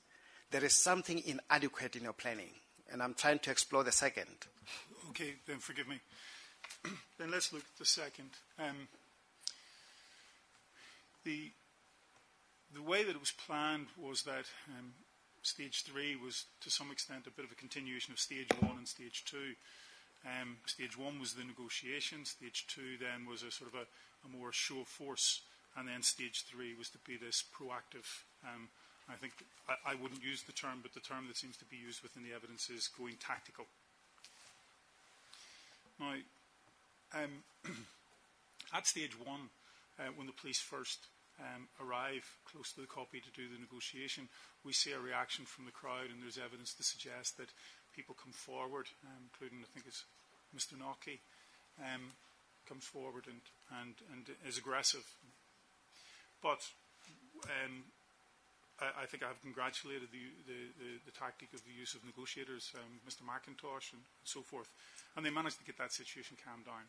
there is something inadequate in your planning. And I'm trying to explore the second. Okay, then forgive me. Then let's look at the second. The way that it was planned was that stage 3 was to some extent a bit of a continuation of stage 1 and stage 2. Stage 1 was the negotiation, stage 2 then was a sort of a more show of force, and then stage 3 was to be this proactive. I think I wouldn't use the term, but the term that seems to be used within the evidence is going tactical. Now, at stage 1, when the police first arrive close to the copy to do the negotiation, we see a reaction from the crowd, and there's evidence to suggest that people come forward, including, I think it's Mr. Nocky, comes forward and is aggressive. But I think I have congratulated the tactic of the use of negotiators, Mr. McIntosh and so forth, and they managed to get that situation calmed down.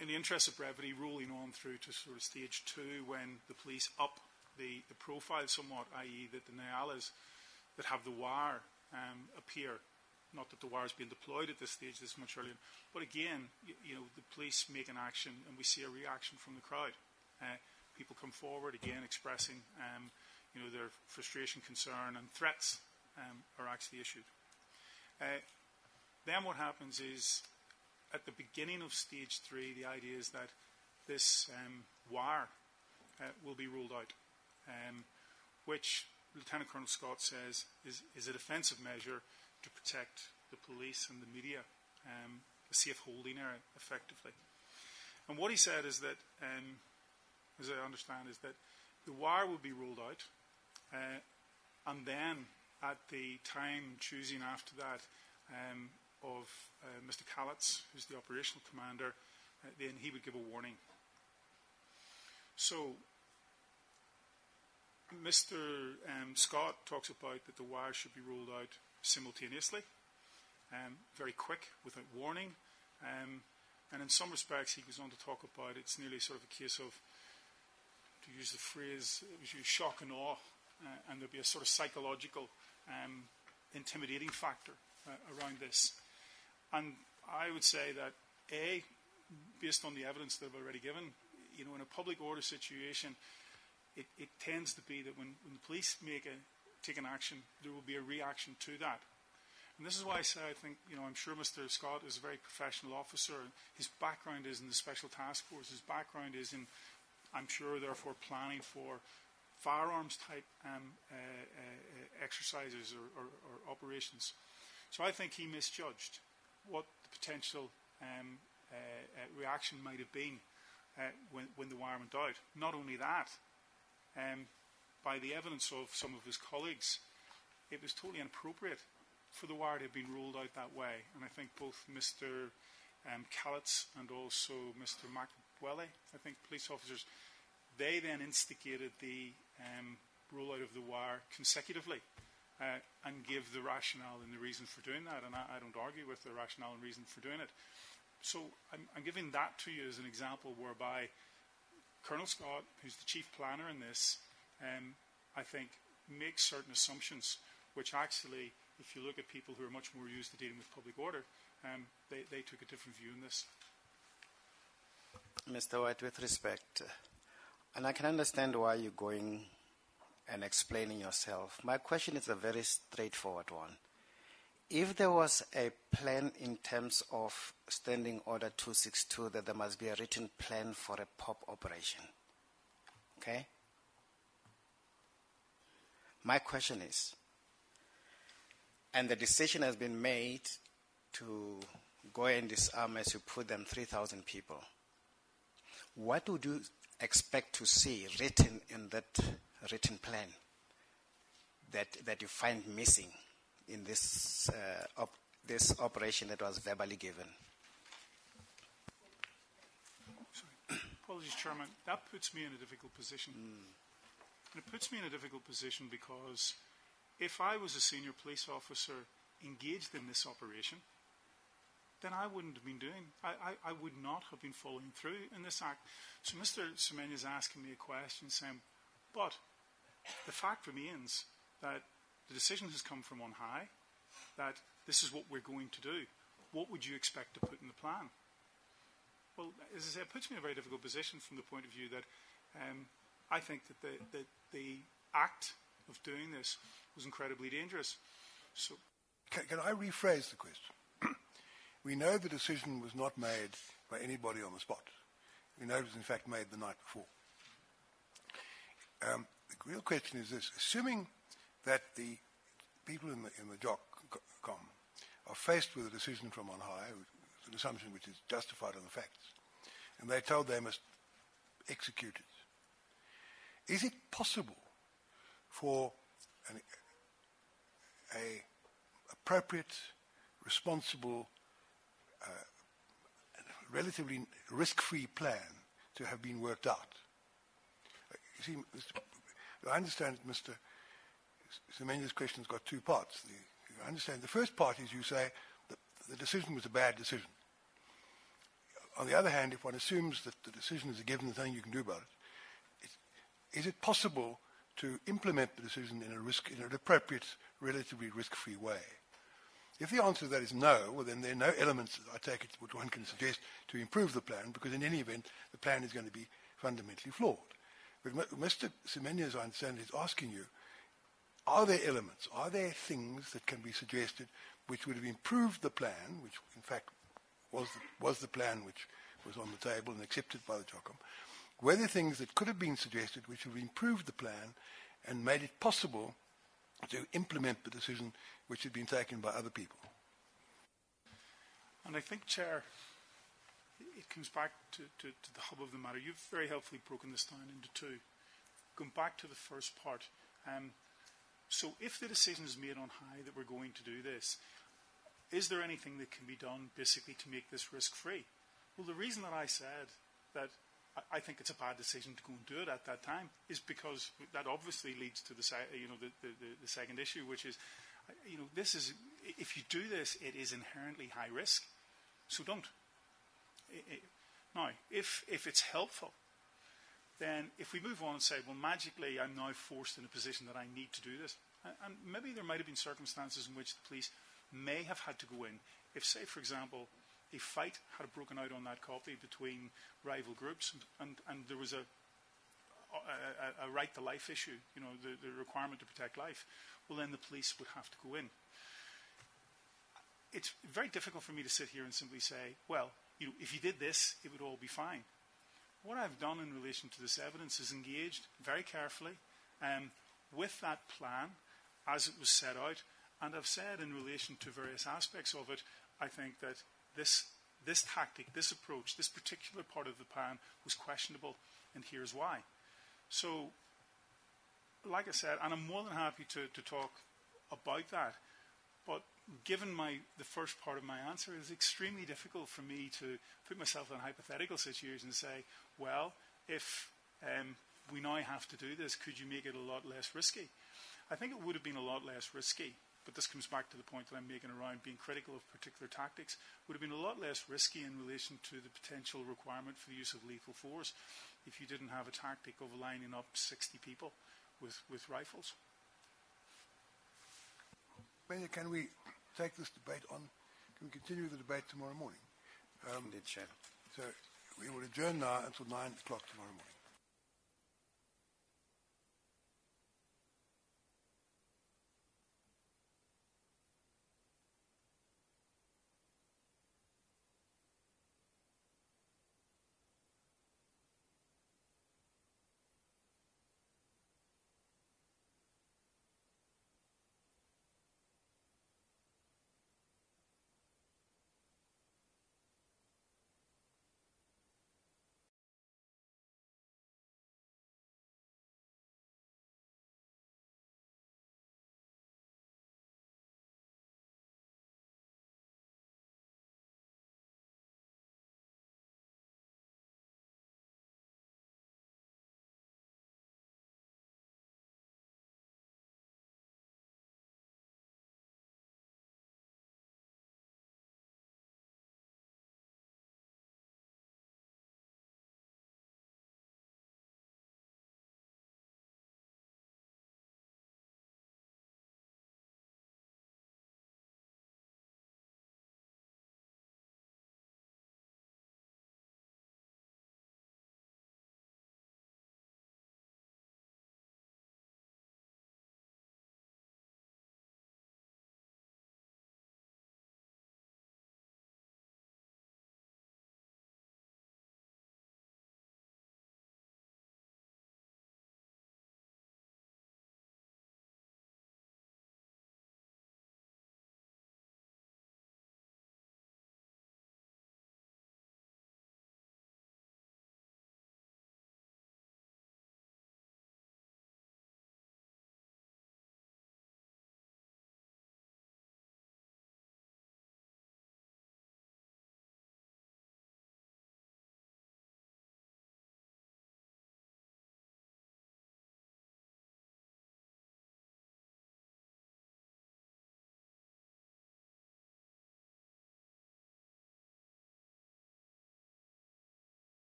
In the interest of brevity, rolling on through to sort of stage 2, when the police up the profile somewhat, i.e. that the Nyalas that have the wire appear, not that the wire is being deployed at this stage, this much earlier, but again, the police make an action and we see a reaction from the crowd. People come forward again expressing their frustration, concern, and threats are actually issued. Then what happens is, at the beginning of stage 3, the idea is that this wire will be rolled out, which Lieutenant Colonel Scott says is a defensive measure to protect the police and the media, a safe holding area, effectively. And what he said is that, as I understand, is that the wire will be rolled out, and then at the time choosing after that of Mr. Callitz, who's the operational commander, then he would give a warning. So Mr. Scott talks about that the wire should be rolled out simultaneously, very quick, without warning, and in some respects he goes on to talk about it's nearly sort of a case of, to use the phrase, shock and awe, and there'll be a sort of psychological intimidating factor around this. And I would say that, A, based on the evidence that I've already given, in a public order situation, it tends to be that when the police take an action, there will be a reaction to that. And this is why I say I think, I'm sure Mr. Scott is a very professional officer. His background is in the Special Task Force. His background is in, I'm sure, therefore, planning for firearms type exercises or operations. So I think he misjudged what the potential reaction might have been when the wire went out. Not only that, by the evidence of some of his colleagues, it was totally inappropriate for the wire to have been rolled out that way. And I think both Mr. Callitz and also Mr. McWelly, I think police officers, they then instigated the rollout of the wire consecutively and give the rationale and the reason for doing that. And I don't argue with the rationale and reason for doing it. So I'm giving that to you as an example whereby Colonel Scott, who's the chief planner in this, I think makes certain assumptions which actually if you look at people who are much more used to dealing with public order, they took a different view in this. Mr. White, with respect, and I can understand why you're going and explaining yourself. My question is a very straightforward one. If there was a plan in terms of Standing Order 262 that there must be a written plan for a POP operation, okay? My question is, and the decision has been made to go and disarm, as you put them, 3,000 people. What would you expect to see written in that written plan that you find missing in this this operation that was verbally given? Sorry. Apologies, Chairman. That puts me in a difficult position. And it puts me in a difficult position because if I was a senior police officer engaged in this operation, then I wouldn't have been doing, I would not have been following through in this act. So Mr. Semenya is asking me a question saying, but the fact remains that the decision has come from on high, that this is what we're going to do. What would you expect to put in the plan? Well, as I say, it puts me in a very difficult position from the point of view that I think that the act of doing this was incredibly dangerous. So, can I rephrase the question? We know the decision was not made by anybody on the spot. We know it was in fact made the night before. The real question is this: assuming that the people in the JOC-COM are faced with a decision from on high, an assumption which is justified on the facts, and they're told they must execute it, is it possible for an appropriate, responsible, relatively risk-free plan to have been worked out? You see, I understand Mr. Semenya's question has got two parts. I understand the first part is you say that the decision was a bad decision. On the other hand, if one assumes that the decision is a given, there's nothing you can do about it, is it possible to implement the decision in an appropriate, relatively risk-free way? If the answer to that is no, well then there are no elements, I take it, which one can suggest to improve the plan, because in any event, the plan is going to be fundamentally flawed. But Mr. Semenya, as I understand, is asking you, are there elements, are there things that can be suggested which would have improved the plan, which in fact was the plan which was on the table and accepted by the JOC-COM? Were there things that could have been suggested which would have improved the plan and made it possible to implement the decision which had been taken by other people? And I think, Chair, it comes back to the hub of the matter. You've very helpfully broken this down into two. Going back to the first part, so if the decision is made on high that we're going to do this, is there anything that can be done basically to make this risk-free? Well, the reason that I said that I think it's a bad decision to go and do it at that time is because that obviously leads to the second issue, which is, this is, if you do this, it is inherently high risk, so don't. Now, if it's helpful, then if we move on and say, well, magically, I'm now forced in a position that I need to do this, and maybe there might have been circumstances in which the police may have had to go in. If, say, for example, a fight had broken out on that copy between rival groups, and there was a right to life issue, the requirement to protect life, well, then the police would have to go in. It's very difficult for me to sit here and simply say, well, if you did this, it would all be fine. What I've done in relation to this evidence is engaged very carefully with that plan as it was set out, and I've said in relation to various aspects of it, I think that this tactic, this approach, this particular part of the plan was questionable, and here's why. So, like I said, and I'm more than happy to talk about that, but given the first part of my answer, it's extremely difficult for me to put myself in a hypothetical situation and say, well, if we now have to do this, could you make it a lot less risky? I think it would have been a lot less risky, but this comes back to the point that I'm making around being critical of particular tactics, would have been a lot less risky in relation to the potential requirement for the use of lethal force if you didn't have a tactic of lining up 60 people with rifles. Mayor, can we take this debate on? Can we continue the debate tomorrow morning? Indeed, Chair. So we will adjourn now until 9 o'clock tomorrow morning.